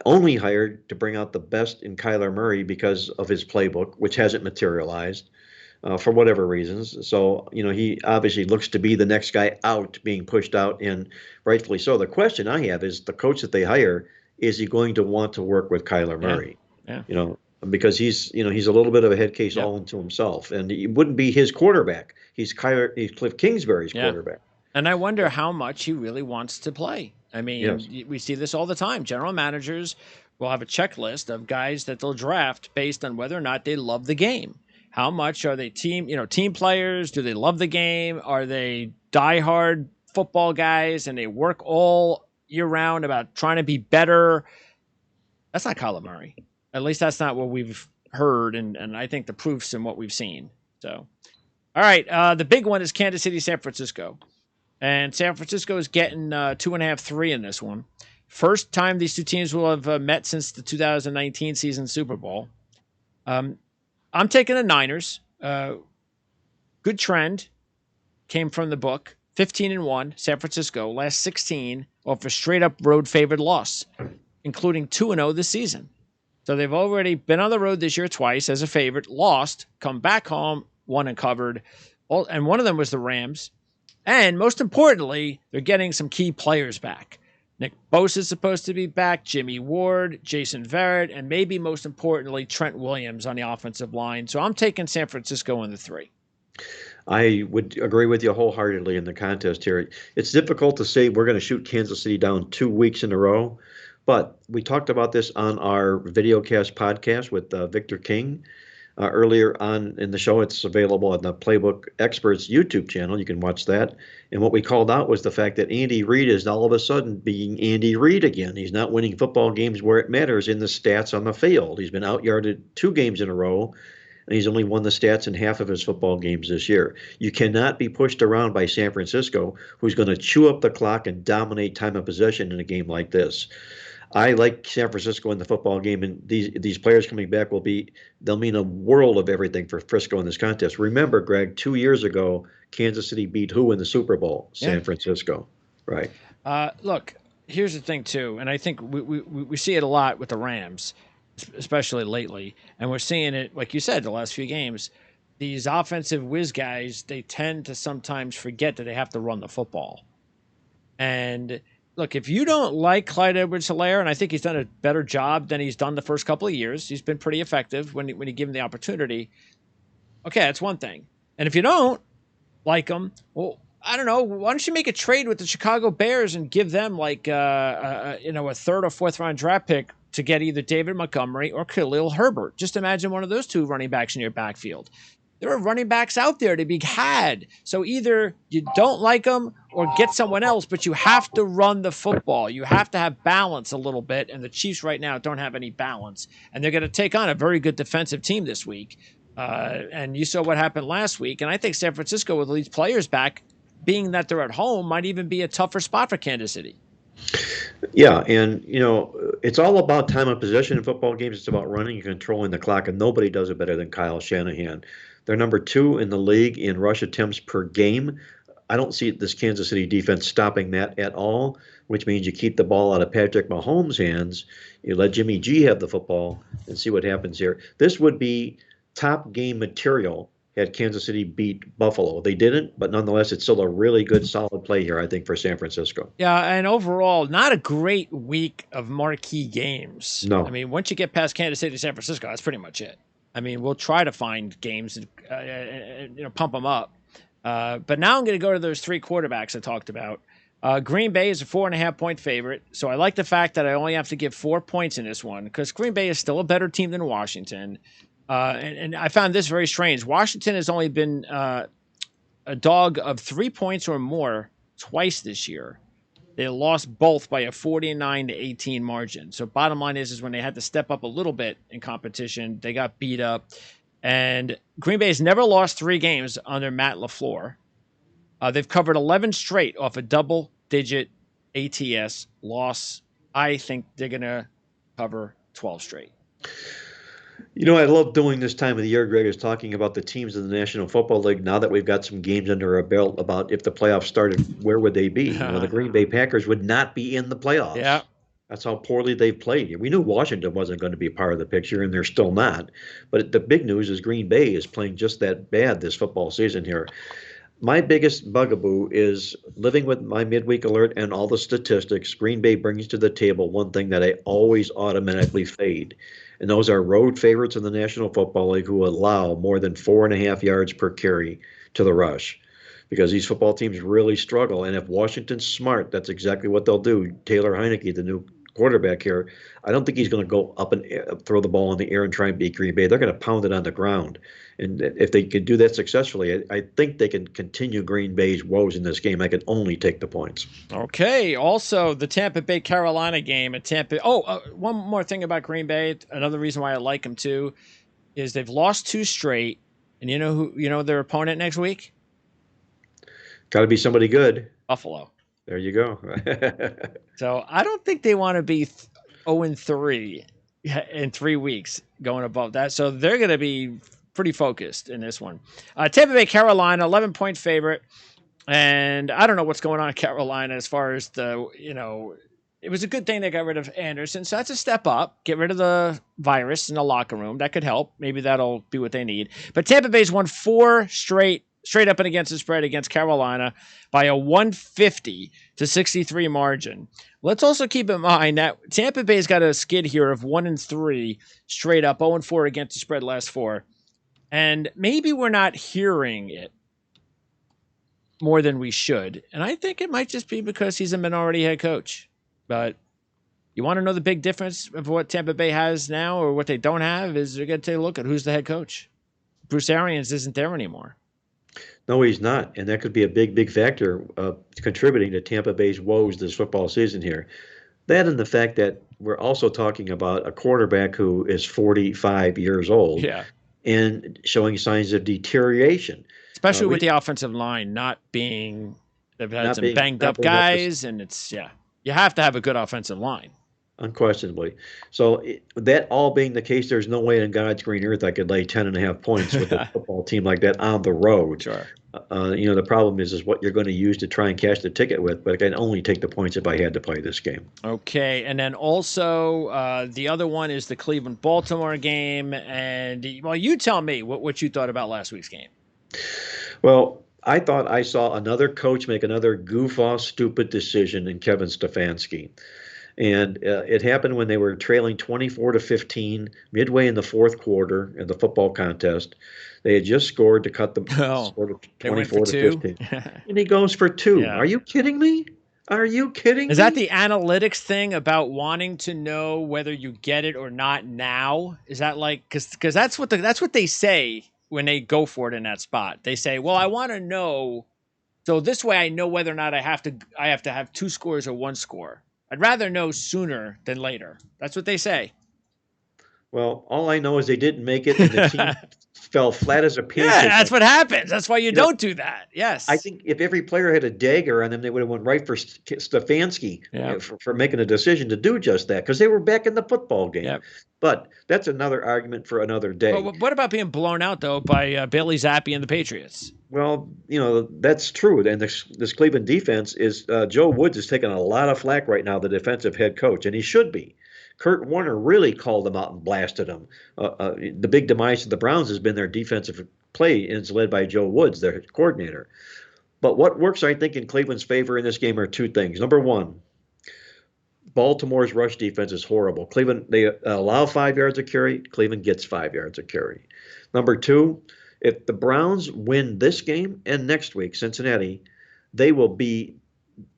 only hired to bring out the best in Kyler Murray because of his playbook, which hasn't materialized for whatever reasons. So, he obviously looks to be the next guy out, being pushed out, and rightfully so. The question I have is, the coach that they hire, is he going to want to work with Kyler Murray? Yeah. Because he's a little bit of a head case all into himself, and he wouldn't be his quarterback. He's Cliff Kingsbury's quarterback. And I wonder how much he really wants to play. I mean, we see this all the time. General managers will have a checklist of guys that they'll draft based on whether or not they love the game. How much are they team players? Do they love the game? Are they diehard football guys and they work all year round about trying to be better? That's not Kyler Murray. At least that's not what we've heard, and I think the proof's in what we've seen. So, all right, the big one is Kansas City, San Francisco. And San Francisco is getting 2.5, 3 in this one. First time these two teams will have met since the 2019 season Super Bowl. I'm taking the Niners. Good trend came from the book. 15-1, San Francisco. Last 16 off a straight-up road favored loss, including 2-0 this season. So they've already been on the road this year twice as a favorite, lost, come back home, won and covered. And one of them was the Rams. And most importantly, they're getting some key players back. Nick Bosa is supposed to be back, Jimmy Ward, Jason Verrett, and maybe most importantly, Trent Williams on the offensive line. So I'm taking San Francisco in the 3. I would agree with you wholeheartedly in the contest here. It's difficult to say we're going to shoot Kansas City down 2 weeks in a row, but we talked about this on our Videocast podcast with Victor King earlier on in the show. It's available on the Playbook Experts YouTube channel. You can watch that. And what we called out was the fact that Andy Reid is all of a sudden being Andy Reid again. He's not winning football games where it matters in the stats on the field. He's been out-yarded 2 games in a row, and he's only won the stats in half of his football games this year. You cannot be pushed around by San Francisco, who's going to chew up the clock and dominate time of possession in a game like this. I like San Francisco in the football game, and these players coming back they'll mean a world of everything for Frisco in this contest. Remember, Greg, 2 years ago, Kansas City beat who in the Super Bowl? San Francisco, right? Look, here's the thing too, and I think we see it a lot with the Rams, especially lately, and we're seeing it, like you said, the last few games. These offensive whiz guys, they tend to sometimes forget that they have to run the football. And look, if you don't like Clyde Edwards-Helaire, and I think he's done a better job than he's done the first couple of years, he's been pretty effective when you give him the opportunity. Okay, that's one thing. And if you don't like him, well, I don't know. Why don't you make a trade with the Chicago Bears and give them like a 3rd or 4th round draft pick to get either David Montgomery or Khalil Herbert? Just imagine one of those 2 running backs in your backfield. There are running backs out there to be had. So either you don't like them or get someone else, but you have to run the football. You have to have balance a little bit, and the Chiefs right now don't have any balance. And they're going to take on a very good defensive team this week. And you saw what happened last week. And I think San Francisco, with these players back, being that they're at home, might even be a tougher spot for Kansas City. Yeah, and it's all about time of possession in football games. It's about running and controlling the clock, and nobody does it better than Kyle Shanahan. They're number 2 in the league in rush attempts per game. I don't see this Kansas City defense stopping that at all, which means you keep the ball out of Patrick Mahomes' hands. You let Jimmy G have the football and see what happens here. This would be top game material had Kansas City beat Buffalo. They didn't, but nonetheless, it's still a really good, solid play here, I think, for San Francisco. Yeah, and overall, not a great week of marquee games. No. I mean, once you get past Kansas City, San Francisco, that's pretty much it. I mean, we'll try to find games and pump them up. But now I'm going to go to those 3 quarterbacks I talked about. Green Bay is a 4.5-point favorite, so I like the fact that I only have to give 4 points in this one because Green Bay is still a better team than Washington. And I found this very strange. Washington has only been a dog of 3 points or more twice this year. They lost both by a 49-18 margin. So bottom line is when they had to step up a little bit in competition, they got beat up. And Green Bay has never lost 3 games under Matt LaFleur. They've covered 11 straight off a double-digit ATS loss. I think they're going to cover 12 straight. I love doing this time of the year, Greg, is talking about the teams in the National Football League now that we've got some games under our belt about if the playoffs started, where would they be? The Green Bay Packers would not be in the playoffs. Yeah. That's how poorly they've played. We knew Washington wasn't going to be a part of the picture, and they're still not. But the big news is Green Bay is playing just that bad this football season here. My biggest bugaboo is living with my midweek alert and all the statistics. Green Bay brings to the table one thing that I always automatically fade, and those are road favorites in the National Football League who allow more than 4.5 yards per carry to the rush, because these football teams really struggle. And if Washington's smart, that's exactly what they'll do. Taylor Heineke, the new quarterback here, I don't think he's going to go up and throw the ball in the air and try and beat Green Bay. They're going to pound it on the ground. And if they can do that successfully, I think they can continue Green Bay's woes in this game. I can only take the points. Okay. Also, the Tampa Bay Carolina game at Tampa. One more thing about Green Bay. Another reason why I like them too is they've lost 2 straight. And you know their opponent next week? Got to be somebody good. Buffalo. There you go. So I don't think they want to be 0-3 in 3 weeks going above that. So they're going to be pretty focused in this one. Tampa Bay, Carolina, 11-point favorite. And I don't know what's going on in Carolina as far as the it was a good thing they got rid of Anderson. So that's a step up. Get rid of the virus in the locker room. That could help. Maybe that'll be what they need. But Tampa Bay's won 4 straight up and against the spread against Carolina by a 150-63 margin. Let's also keep in mind that Tampa Bay's got a skid here of 1-3 straight up, 0-4 against the spread last 4. And maybe we're not hearing it more than we should. And I think it might just be because he's a minority head coach. But you want to know the big difference of what Tampa Bay has now or what they don't have is you're going to take a look at who's the head coach. Bruce Arians isn't there anymore. No, he's not. And that could be a big factor contributing to Tampa Bay's woes this football season here. That and the fact that we're also talking about a quarterback who is 45 years old and showing signs of deterioration. Especially with the offensive line they've had some banged up guys, and it's, you have to have a good offensive line. Unquestionably. So that all being the case, there's no way in God's green earth I could lay 10.5 points with a football team like that on the road. Sure. The problem is what you're going to use to try and cash the ticket with, but I can only take the points if I had to play this game. Okay, and then also the other one is the Cleveland-Baltimore game, and, well, you tell me what you thought about last week's game. Well, I thought I saw another coach make another goof-off, stupid decision in Kevin Stefanski. And it happened when they were trailing 24-15 midway in the fourth quarter in the football contest. They had just scored to cut the score to 24-15. And he goes for 2. Yeah. Are you kidding me? Are you kidding me? Is that the analytics thing about wanting to know whether you get it or not now? Is that like because that's what they say when they go for it in that spot. They say, well, I want to know, so this way I know whether or not I have to have 2 scores or 1 score. I'd rather know sooner than later. That's what they say. Well, all I know is they didn't make it, and the team fell flat as a pancake. Yeah, that's what happens. That's why you don't do that. Yes. I think if every player had a dagger on them, they would have went right for Stefanski for making a decision to do just that, because they were back in the football game. Yep. But that's another argument for another day. Well, what about being blown out, though, by Bailey Zappi and the Patriots? Well, that's true. And this Cleveland defense is Joe Woods is taking a lot of flack right now, the defensive head coach, and he should be. Kurt Warner really called them out and blasted them. The big demise of the Browns has been their defensive play, and it's led by Joe Woods, their coordinator. But what works, I think, in Cleveland's favor in this game are 2 things. Number one, Baltimore's rush defense is horrible. Cleveland, they allow 5 yards of carry. Cleveland gets 5 yards of carry. Number 2, if the Browns win this game and next week, Cincinnati, that would be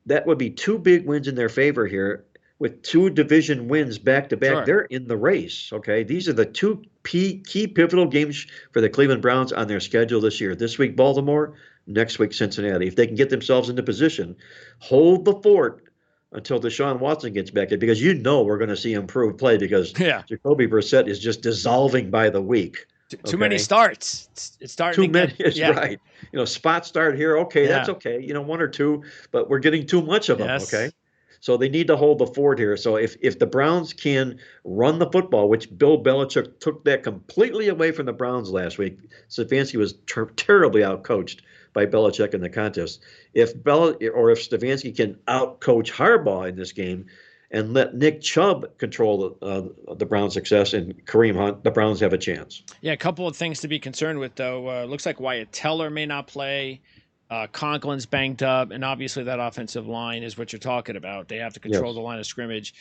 2 big wins in their favor here. With 2 division wins back-to-back, sure, they're in the race, okay? These are the 2 key pivotal games for the Cleveland Browns on their schedule this year. This week, Baltimore, next week, Cincinnati. If they can get themselves into position, hold the fort until Deshaun Watson gets back, because we're going to see improved play because Jacoby Brissett is just dissolving by the week. Too many starts. It's starting too many. Right. Spot start here. Okay, that's okay. 1 or 2, but we're getting too much of them, okay? So they need to hold the fort here. So if the Browns can run the football, which Bill Belichick took that completely away from the Browns last week, Stefanski was terribly outcoached by Belichick in the contest. If Stefanski can outcoach Harbaugh in this game and let Nick Chubb control the Browns' success and Kareem Hunt, the Browns have a chance. Yeah, a couple of things to be concerned with, though. Looks like Wyatt Teller may not play. Conklin's banged up, and obviously that offensive line is what you're talking about. They have to control the line of scrimmage.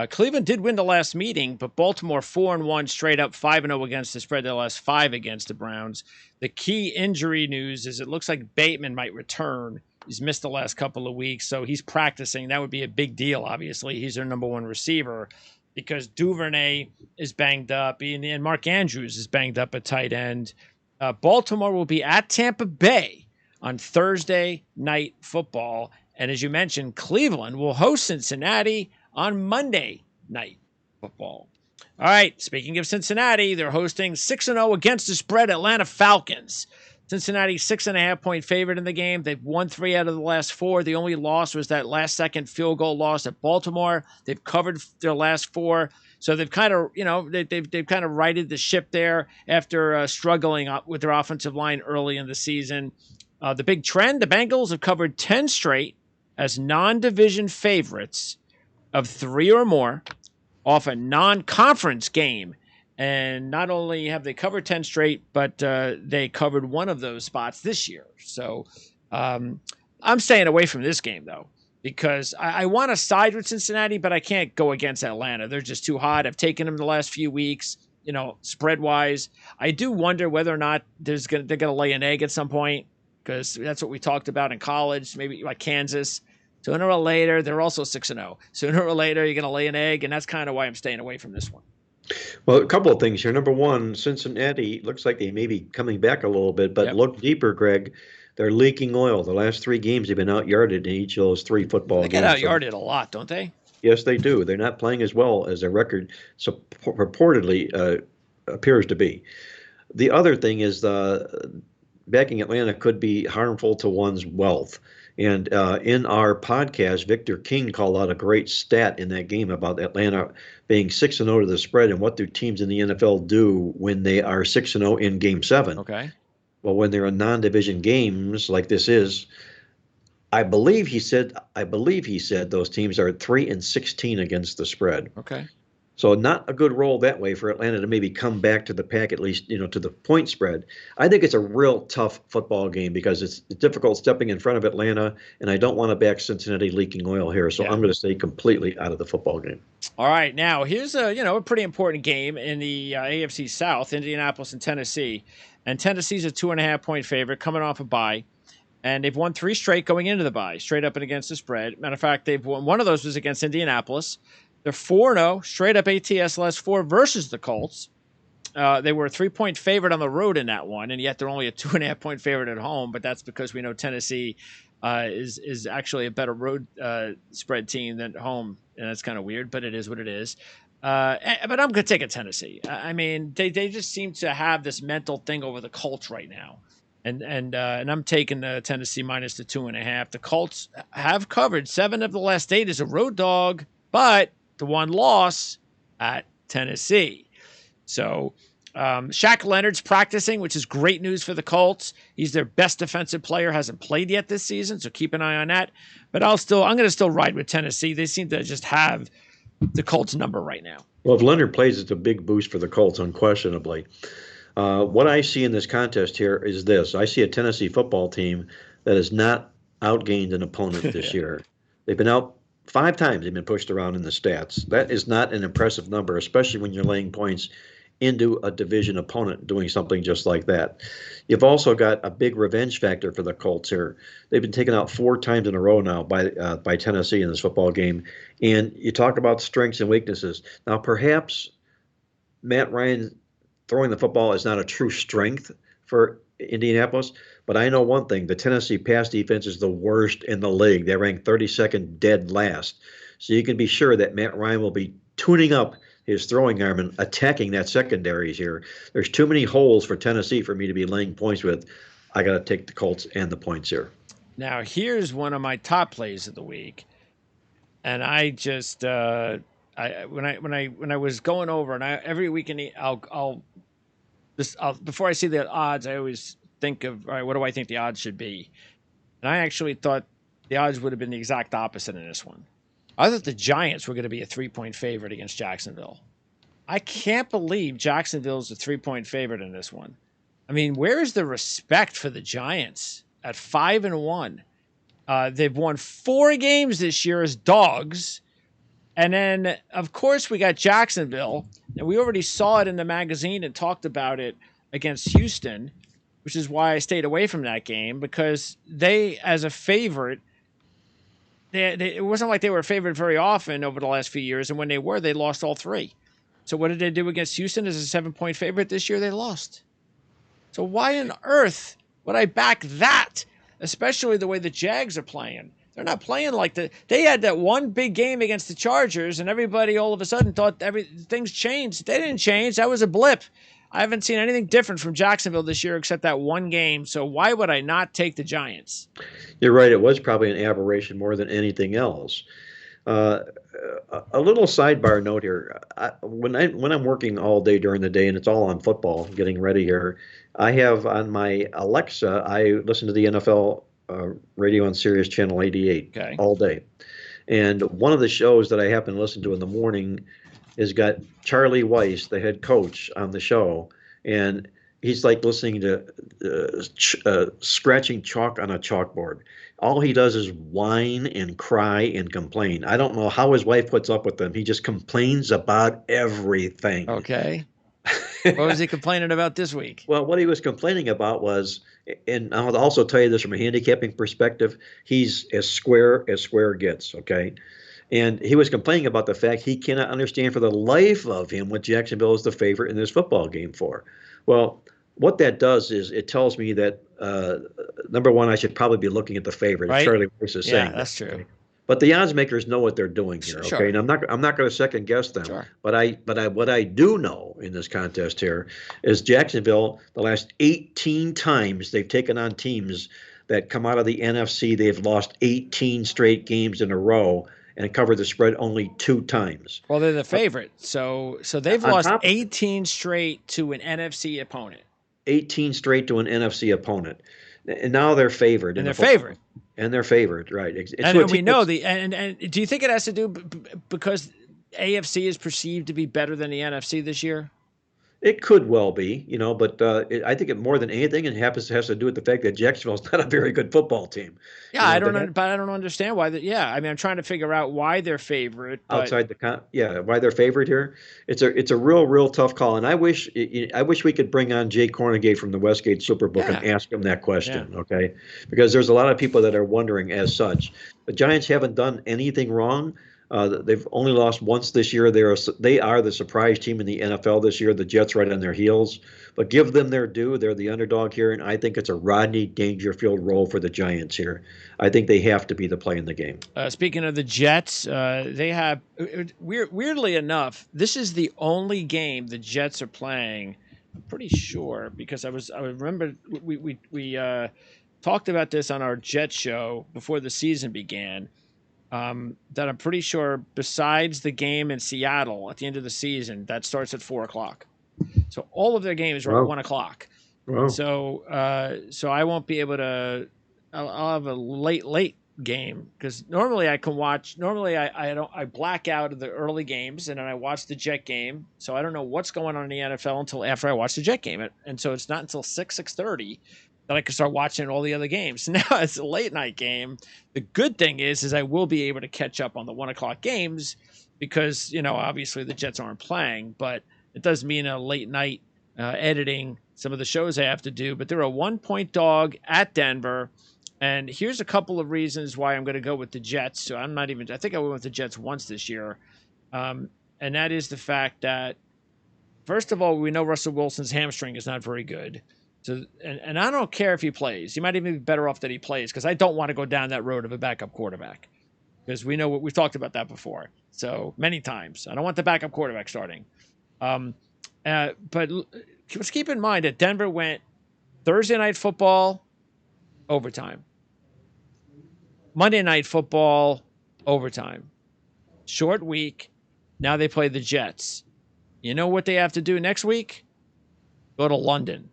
Cleveland did win the last meeting, but Baltimore 4-1 straight up, 5-0 against the spread. Their last 5 against the Browns. The key injury news is it looks like Bateman might return. He's missed the last couple of weeks, so he's practicing. That would be a big deal, obviously. He's their number 1 receiver because Duvernay is banged up, and Mark Andrews is banged up at tight end. Baltimore will be at Tampa Bay on Thursday Night Football. And as you mentioned, Cleveland will host Cincinnati on Monday Night Football. All right, speaking of Cincinnati, they're hosting 6-0 against the spread Atlanta Falcons. Cincinnati 6.5-point favorite in the game. They've won 3 out of the last 4. The only loss was that last-second field goal loss at Baltimore. They've covered their last 4. So they've kind of, they've kind of righted the ship there after struggling with their offensive line early in the season. The big trend, the Bengals have covered 10 straight as non-division favorites of 3 or more off a non-conference game. And not only have they covered 10 straight, but they covered one of those spots this year. So I'm staying away from this game, though, because I want to side with Cincinnati, but I can't go against Atlanta. They're just too hot. I've taken them the last few weeks, spread-wise. I do wonder whether or not they're going to lay an egg at some point, because that's what we talked about in college, maybe like Kansas. Sooner or later, they're also 6-0. Sooner or later, you're going to lay an egg, and that's kind of why I'm staying away from this one. Well, a couple of things here. Number one, Cincinnati looks like they may be coming back a little bit, but look deeper, Greg. They're leaking oil. The last 3 games, they've been out-yarded in each of those 3 football games. They get out-yarded a lot, don't they? Yes, they do. They're not playing as well as their record purportedly appears to be. The other thing is backing Atlanta could be harmful to one's wealth. And in our podcast, Victor King called out a great stat in that game about Atlanta being 6-0 to the spread, and what do teams in the NFL do when they are 6-0 in Game 7? Okay. Well, when they're in non-division games like this is, I believe he said those teams are 3-16 against the spread. Okay. So not a good roll that way for Atlanta to maybe come back to the pack, at least, to the point spread. I think it's a real tough football game because it's difficult stepping in front of Atlanta, and I don't want to back Cincinnati leaking oil here. So I'm going to stay completely out of the football game. All right. Now, here's a pretty important game in the AFC South, Indianapolis and Tennessee. And Tennessee's a 2.5-point favorite coming off a bye. And they've won 3 straight going into the bye, straight up and against the spread. Matter of fact, they've won. One of those was against Indianapolis. They're 4-0, straight up ATS last 4 versus the Colts. They were a 3-point favorite on the road in that one, and yet they're only a 2.5-point favorite at home. But that's because we know Tennessee is actually a better road spread team than home, and that's kind of weird, but it is what it is. But I'm going to take a Tennessee. I mean, they just seem to have this mental thing over the Colts right now. And I'm taking Tennessee minus the 2.5. The Colts have covered 7 of the last 8 as a road dog, but the one loss at Tennessee. So Shaq Leonard's practicing, which is great news for the Colts. He's their best defensive player, hasn't played yet this season, so keep an eye on that. But I'm going to still ride with Tennessee. They seem to just have the Colts number right now. Well, if Leonard plays, it's a big boost for the Colts, unquestionably. What I see in this contest here is this. I see a Tennessee football team that has not outgained an opponent this year. They've been out 5 times. They've been pushed around in the stats. That is not an impressive number, especially when you're laying points into a division opponent doing something just like that. You've also got a big revenge factor for the Colts here. They've been taken out 4 times in a row now by Tennessee in this football game. And you talk about strengths and weaknesses. Now, perhaps Matt Ryan throwing the football is not a true strength for Indianapolis, but I know one thing. The Tennessee pass defense is the worst in the league. They rank 32nd dead last. So you can be sure that Matt Ryan will be tuning up his throwing arm and attacking that secondary here. There's too many holes for Tennessee for me to be laying points with. I got to take the Colts and the points here. Now, here's one of my top plays of the week. And I just when I was going over, and every week I'll before I see the odds, I always think of, all right, what do I think the odds should be? And I actually thought the odds would have been the exact opposite in this one. I thought the Giants were going to be a 3-point favorite against Jacksonville. I can't believe Jacksonville's a 3-point favorite in this one. I mean, where is the respect for the Giants at 5-1? They've won 4 games this year as dogs. And then, of course, we got Jacksonville. And we already saw it in the magazine and talked about it against Houston, which is why I stayed away from that game, because they, as a favorite, it wasn't like they were favored very often over the last few years. And when they were, they lost all 3. So what did they do against Houston as a 7-point favorite this year? They lost. So why on earth would I back that, especially the way the Jags are playing? They're not playing like they had that one big game against the Chargers, and everybody all of a sudden thought things changed. They didn't change. That was a blip. I haven't seen anything different from Jacksonville this year except that one game. So why would I not take the Giants? You're right. It was probably an aberration more than anything else. A little sidebar note here. When I'm working all day during the day, and it's all on football, getting ready here, I have on my Alexa, I listen to the NFL radio on Sirius Channel 88 all day. And one of the shows that I happen to listen to in the morning has got Charlie Weiss, the head coach, on the show, and he's like listening to scratching chalk on a chalkboard. All he does is whine and cry and complain. I don't know how his wife puts up with him. He just complains about everything. Okay. What was he complaining about this week? Well, what he was complaining about was, and I'll also tell you this from a handicapping perspective, he's as square gets, okay? And he was complaining about the fact he cannot understand for the life of him what Jacksonville is the favorite in this football game for. Well, what that does is it tells me that, number one, I should probably be looking at the favorite. Right? Charlie Weiss is saying that's that, true. okay? But the odds makers know what they're doing here, okay? Sure. And I'm not going to second guess them. Sure. But what I do know in this contest here is Jacksonville, the last 18 times they've taken on teams that come out of the NFC, they've lost 18 straight games in a row and covered the spread only 2 times. Well, they're the favorite, so they've On lost top of it- 18 straight to an NFC opponent. 18 straight to an NFC opponent, and now they're favored. And they're favored. And they're favored, right? And we know and do you think it has to do because AFC is perceived to be better than the NFC this year? It could well be, but I think it more than anything, it has to do with the fact that Jacksonville's not a very good football team. Yeah, I don't understand why that. Yeah, I mean, I'm trying to figure out why they're favorite. Outside why they're favored here. It's a real tough call, and I wish we could bring on Jay Cornegay from the Westgate Superbook and ask him that question, okay? Because there's a lot of people that are wondering as such. The Giants haven't done anything wrong. They've only lost once this year. They are the surprise team in the NFL this year. The Jets right on their heels. But give them their due. They're the underdog here, and I think it's a Rodney Dangerfield role for the Giants here. I think they have to be the play in the game. Speaking of the Jets, they have weirdly enough, this is the only game the Jets are playing. I'm pretty sure because I remember we talked about this on our Jets show before the season began. That I'm pretty sure besides the game in Seattle at the end of the season, that starts at 4:00. So all of their games are at 1:00. Wow. So I won't be able to, I'll have a late game because normally I can watch, I black out of the early games and then I watch the Jet game. So I don't know what's going on in the NFL until after I watch the Jet game. And so it's not until 6:30 that I can start watching all the other games. Now it's a late night game. The good thing is I will be able to catch up on the 1:00 games because, obviously the Jets aren't playing, but it does mean a late night editing some of the shows I have to do. But they're a 1-point dog at Denver. And here's a couple of reasons why I'm going to go with the Jets. So I think I went with the Jets once this year. And that is the fact that, first of all, we know Russell Wilson's hamstring is not very good. So, and I don't care if he plays. He might even be better off that he plays because I don't want to go down that road of a backup quarterback because we know we've talked about that before. So many times. I don't want the backup quarterback starting. But let's keep in mind that Denver went Thursday night football, overtime. Monday night football, overtime. Short week. Now they play the Jets. You know what they have to do next week? Go to London.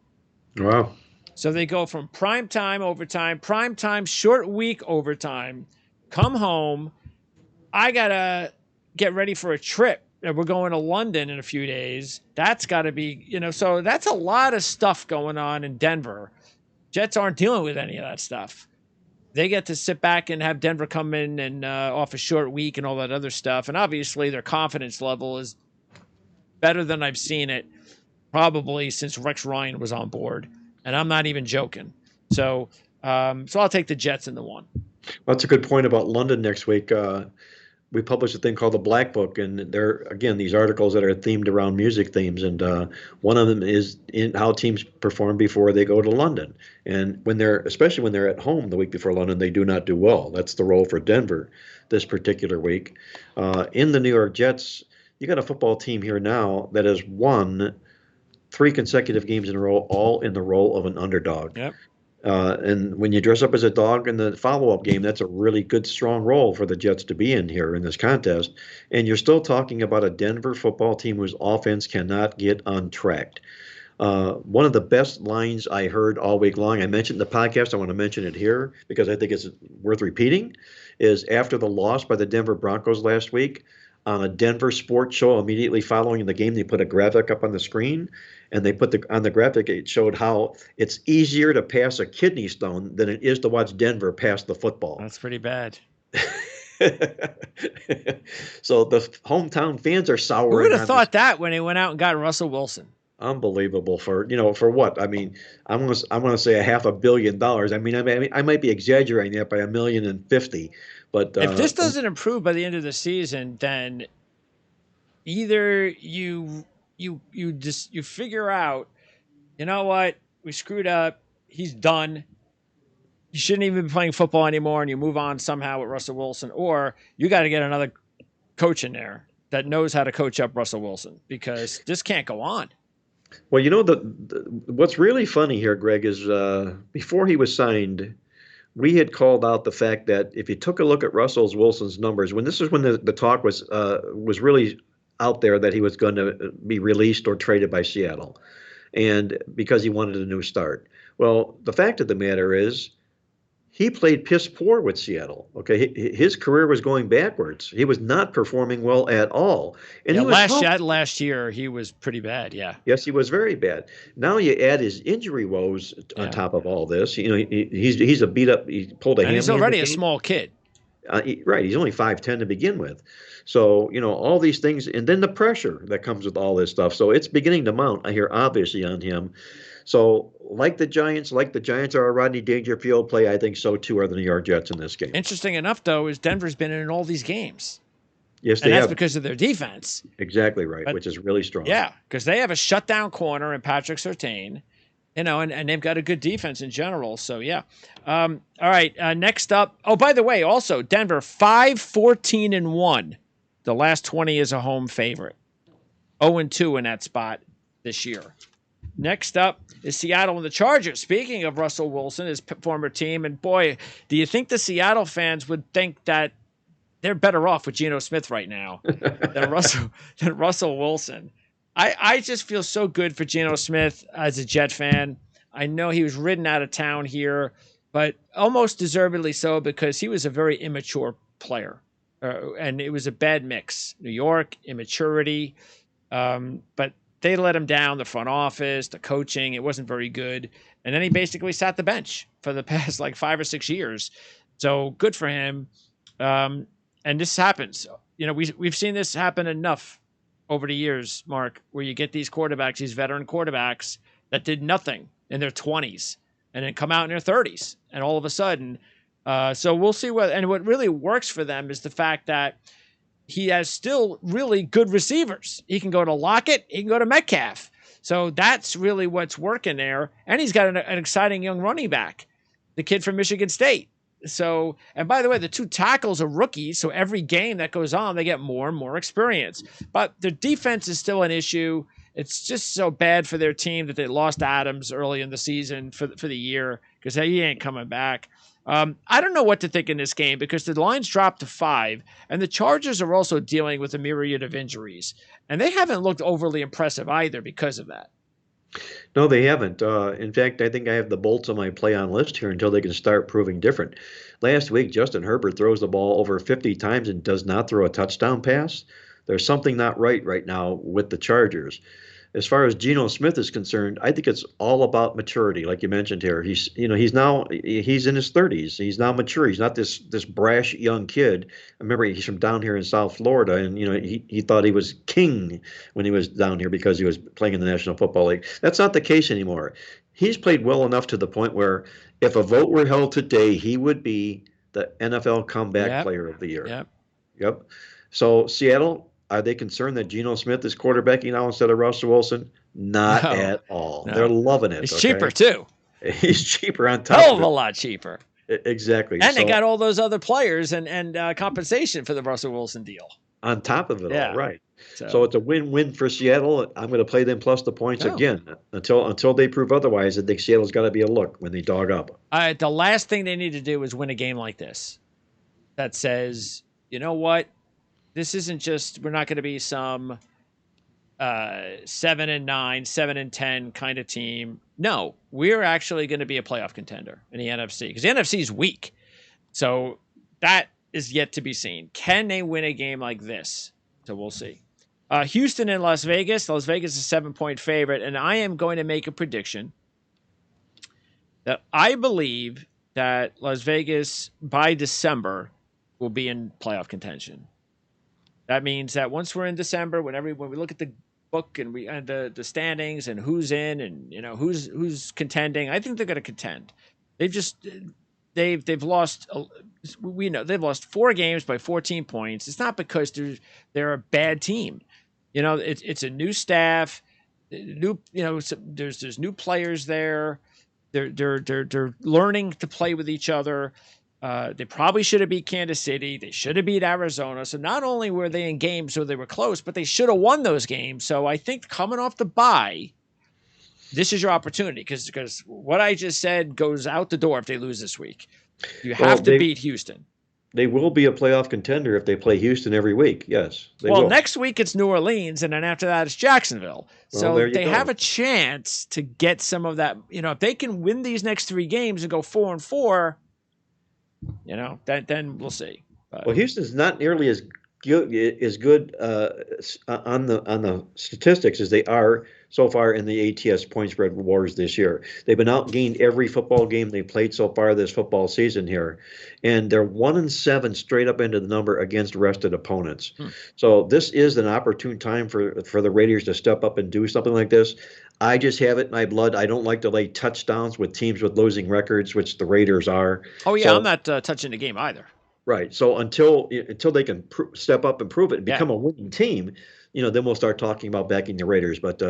Wow. So they go from primetime overtime, primetime short week overtime, come home. I got to get ready for a trip. We're going to London in a few days. That's got to be, so that's a lot of stuff going on in Denver. Jets aren't dealing with any of that stuff. They get to sit back and have Denver come in and off a short week and all that other stuff. And obviously their confidence level is better than I've seen it probably since Rex Ryan was on board. And I'm not even joking. So I'll take the Jets in the 1. That's a good point about London next week. We published a thing called the Black Book, and there again these articles that are themed around music themes, and one of them is in how teams perform before they go to London. And especially when they're at home the week before London, they do not do well. That's the role for Denver this particular week. In the New York Jets, you got a football team here now that has won 3 consecutive games in a row, all in the role of an underdog. Yep. And when you dress up as a dog in the follow-up game, that's a really good, strong role for the Jets to be in here in this contest. And you're still talking about a Denver football team whose offense cannot get untracked. One of the best lines I heard all week long, I mentioned in the podcast, I want to mention it here because I think it's worth repeating, is after the loss by the Denver Broncos last week, on a Denver sports show immediately following the game, they put a graphic up on the screen, and they put on the graphic, it showed how it's easier to pass a kidney stone than it is to watch Denver pass the football. That's pretty bad. So the hometown fans are souring. Who would have on thought that when they went out and got Russell Wilson? Unbelievable for what? I mean, I'm gonna say $500 million. I might be exaggerating that by 1,050,000, but If this doesn't improve by the end of the season, then either you figure out, you know what, we screwed up. He's done. You shouldn't even be playing football anymore, and you move on somehow with Russell Wilson, or you got to get another coach in there that knows how to coach up Russell Wilson, because this can't go on. Well, what's really funny here, Greg, is before he was signed, we had called out the fact that if you took a look at Russell Wilson's numbers, when the talk was really out there that he was going to be released or traded by Seattle, and because he wanted a new start. Well, the fact of the matter is, he played piss poor with Seattle. Okay, his career was going backwards. He was not performing well at all. And yeah, he was last year he was pretty bad. Yeah. Yes, he was very bad. Now you add his injury woes on top of all this. He's a beat up. He pulled a hammy. He's already a small kid. Right. He's only 5'10" to begin with. So, all these things, and then the pressure that comes with all this stuff. So it's beginning to mount, I hear, obviously, on him. So, like the Giants are a Rodney Dangerfield play, I think so too are the New York Jets in this game. Interesting enough, though, is Denver's been in all these games. Yes, and they that's have. Because of their defense. Exactly right, which is really strong. Yeah, because they have a shutdown corner in Patrick Surtain, and they've got a good defense in general. So, yeah. All right, next up. Oh, by the way, also, Denver, 5-14-1. The last 20 is a home favorite. 0-2 in that spot this year. Next up is Seattle and the Chargers. Speaking of Russell Wilson, his former team, and boy, do you think the Seattle fans would think that they're better off with Geno Smith right now than Russell Wilson? I just feel so good for Geno Smith as a Jet fan. I know he was ridden out of town here, but almost deservedly so, because he was a very immature player. And it was a bad mix. New York, immaturity. But they let him down, the front office, the coaching. It wasn't very good. And then he basically sat the bench for the past 5 or 6 years. So good for him. And this happens. We've seen this happen enough over the years, Mark, where you get these quarterbacks, these veteran quarterbacks that did nothing in their 20s and then come out in their 30s. And all of a sudden, so we'll see what really works for them is the fact that he has still really good receivers. He can go to Lockett. He can go to Metcalf. So that's really what's working there. And he's got an exciting young running back, the kid from Michigan State. So, and by the way, the two tackles are rookies. So every game that goes on, they get more and more experience. But their defense is still an issue. It's just so bad for their team that they lost Adams early in the season for the year, because he ain't coming back. I don't know what to think in this game, because the line's dropped to 5, and the Chargers are also dealing with a myriad of injuries, and they haven't looked overly impressive either because of that. No, they haven't. In fact, I think I have the Bolts on my play on list here until they can start proving different. Last week, Justin Herbert throws the ball over 50 times and does not throw a touchdown pass. There's something not right now with the Chargers. As far as Geno Smith is concerned, I think it's all about maturity, like you mentioned here. He's in his 30s. He's now mature. He's not this brash young kid. I remember he's from down here in South Florida, and he thought he was king when he was down here because he was playing in the National Football League. That's not the case anymore. He's played well enough to the point where if a vote were held today, he would be the NFL Comeback Player of the Year. Yep. So Seattle, are they concerned that Geno Smith is quarterbacking now instead of Russell Wilson? Not at all. No. They're loving it. He's cheaper, too. He's cheaper on top of it. A lot cheaper. Exactly. And they got all those other players and compensation for the Russell Wilson deal. On top of it all, right. So it's a win-win for Seattle. I'm going to play them plus the points again. Until they prove otherwise, I think Seattle's got to be a look when they dog up. The last thing they need to do is win a game like this that says, you know what? This isn't just, we're not going to be some 7-9, 7-10 kind of team. No, we're actually going to be a playoff contender in the NFC because the NFC is weak. So that is yet to be seen. Can they win a game like this? So we'll see. Houston and Las Vegas. Las Vegas is a 7-point favorite, and I am going to make a prediction that I believe that Las Vegas by December will be in playoff contention. That means that once we're in December, when we look at the book and the standings and who's in and who's contending, I think they're going to contend. They've lost. We know they've lost 4 games by 14 points. It's not because they're a bad team. It's a new staff, there's new players there. They're learning to play with each other. They probably should have beat Kansas City. They should have beat Arizona. So not only were they in games where they were close, but they should have won those games. So I think coming off the bye, this is your opportunity because what I just said goes out the door if they lose this week. You have to beat Houston. They will be a playoff contender if they play Houston every week. Yes, they will. Next week it's New Orleans, and then after that it's Jacksonville. So they have a chance to get some of that. If they can win these next 3 games and go 4-4, then we'll see. Well, Houston's not nearly as good on the statistics as they are so far in the ATS point spread wars this year. They've been outgained every football game they played so far this football season here, and they're 1-7 straight up into the number against rested opponents. So this is an opportune time for the Raiders to step up and do something like this. I just have it in my blood. I don't like to lay touchdowns with teams with losing records, which the Raiders are. Oh yeah, so, I'm not touching the game either. Right. So until they can step up and prove it and become a winning team, then we'll start talking about backing the Raiders. But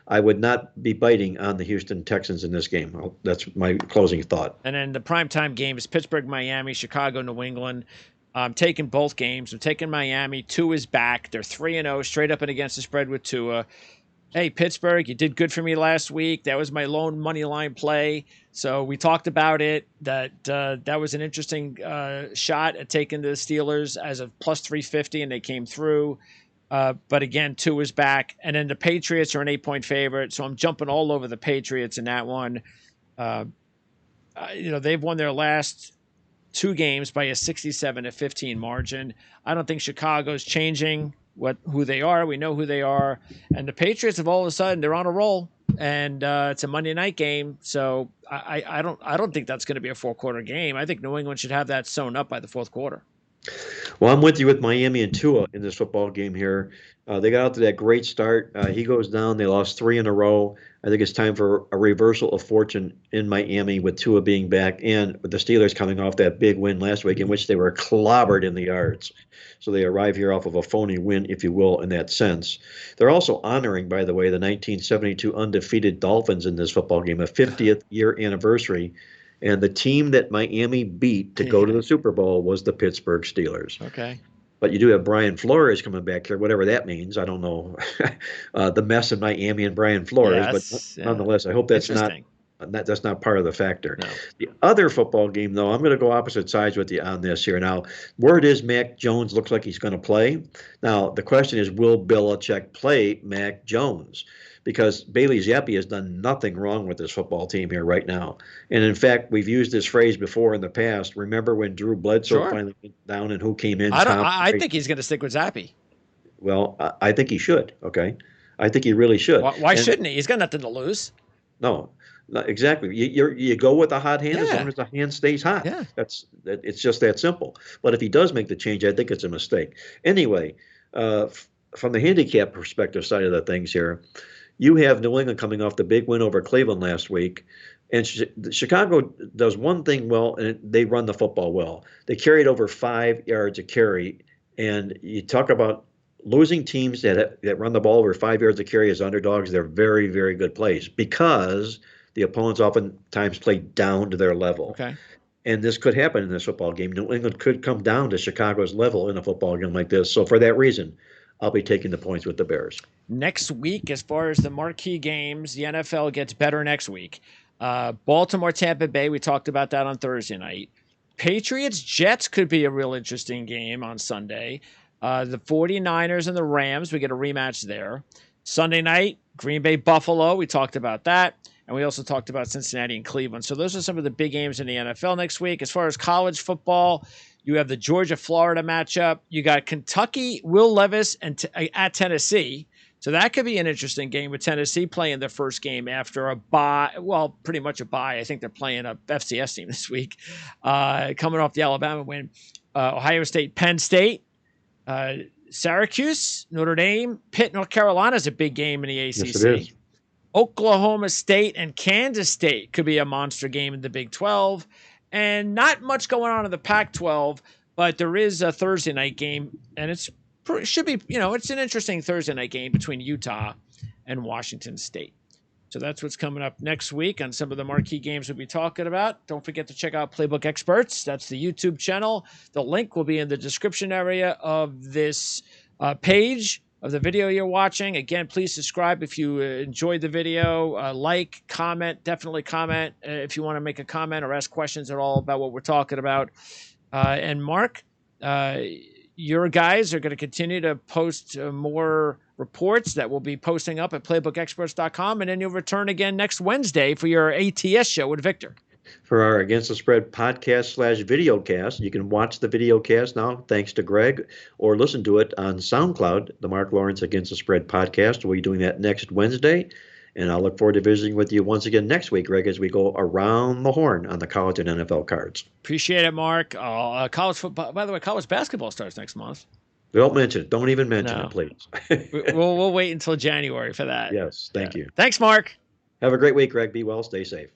I would not be biting on the Houston Texans in this game. That's my closing thought. And then the primetime game is Pittsburgh, Miami, Chicago, New England. I'm taking both games. I'm taking Miami. Tua is back. They're 3-0, straight up and against the spread with Tua. Hey, Pittsburgh, you did good for me last week. That was my lone money line play. So we talked about it. That was an interesting shot at taking the Steelers as a plus 350, and they came through. But again, Tua is back. And then the Patriots are an 8-point favorite. So I'm jumping all over the Patriots in that one. They've won their last 2 games by a 67-15 margin. I don't think Chicago's changing who they are. We know who they are. And the Patriots have all of a sudden, they're on a roll. And it's a Monday night game. So I don't think that's going to be a 4-quarter game. I think New England should have that sewn up by the 4th quarter. Well, I'm with you with Miami and Tua in this football game here. They got out to that great start. He goes down. They lost 3 in a row. I think it's time for a reversal of fortune in Miami with Tua being back and with the Steelers coming off that big win last week in which they were clobbered in the yards. So they arrive here off of a phony win, if you will, in that sense. They're also honoring, by the way, the 1972 undefeated Dolphins in this football game, a 50th year anniversary. And the team that Miami beat to go to the Super Bowl was the Pittsburgh Steelers. Okay. But you do have Brian Flores coming back here, whatever that means. I don't know the mess of Miami and Brian Flores, but nonetheless, I hope that's not part of the factor. No. The other football game, though, I'm going to go opposite sides with you on this here. Now, word is Mac Jones looks like he's going to play. Now, the question is, will Belichick play Mac Jones? Because Bailey Zappi has done nothing wrong with this football team here right now. And in fact, we've used this phrase before in the past. Remember when Drew Bledsoe finally went down and who came in? I think he's going to stick with Zappi. Well, I think he should, okay? I think he really should. Why shouldn't he? He's got nothing to lose. No, exactly. You go with a hot hand as long as the hand stays hot. Yeah. It's just that simple. But if he does make the change, I think it's a mistake. Anyway, from the handicap perspective side of the things here, you have New England coming off the big win over Cleveland last week. And Chicago does one thing well, and they run the football well. They carried over 5 yards a carry. And you talk about losing teams that run the ball over 5 yards a carry as underdogs. They're very, very good plays because the opponents oftentimes play down to their level. Okay. And this could happen in this football game. New England could come down to Chicago's level in a football game like this. So for that reason, I'll be taking the points with the Bears. Next week, as far as the marquee games, the NFL gets better next week. Baltimore, Tampa Bay, we talked about that on Thursday night. Patriots, Jets could be a real interesting game on Sunday. The 49ers and the Rams, we get a rematch there. Sunday night, Green Bay, Buffalo. We talked about that. And we also talked about Cincinnati and Cleveland. So those are some of the big games in the NFL next week. As far as college football, you have the Georgia-Florida matchup. You got Kentucky, Will Levis, and at Tennessee. So that could be an interesting game with Tennessee playing their first game after a bye. Well, pretty much a bye. I think they're playing a FCS team this week, coming off the Alabama win. Ohio State, Penn State, Syracuse, Notre Dame, Pitt, North Carolina is a big game in the ACC. Yes, it is. Oklahoma State and Kansas State could be a monster game in the Big 12. And not much going on in the Pac-12, but there is a Thursday night game, and it should be, it's an interesting Thursday night game between Utah and Washington State. So that's what's coming up next week on some of the marquee games we'll be talking about. Don't forget to check out Playbook Experts. That's the YouTube channel. The link will be in the description area of this page of the video you're watching. Again, please subscribe if you enjoyed the video. Like, comment, definitely comment if you want to make a comment or ask questions at all about what we're talking about. And Mark, your guys are going to continue to post more reports that we'll be posting up at playbookexperts.com, and then you'll return again next Wednesday for your ATS show with Victor. For our Against the Spread podcast/videocast, you can watch the videocast now, thanks to Greg, or listen to it on SoundCloud, the Marc Lawrence Against the Spread podcast. We'll be doing that next Wednesday, and I'll look forward to visiting with you once again next week, Greg, as we go around the horn on the college and NFL cards. Appreciate it, Mark. College football, by the way, college basketball starts next month. Don't mention it. Don't even mention it, please. We'll wait until January for that. Yes, thank you. Thanks, Mark. Have a great week, Greg. Be well. Stay safe.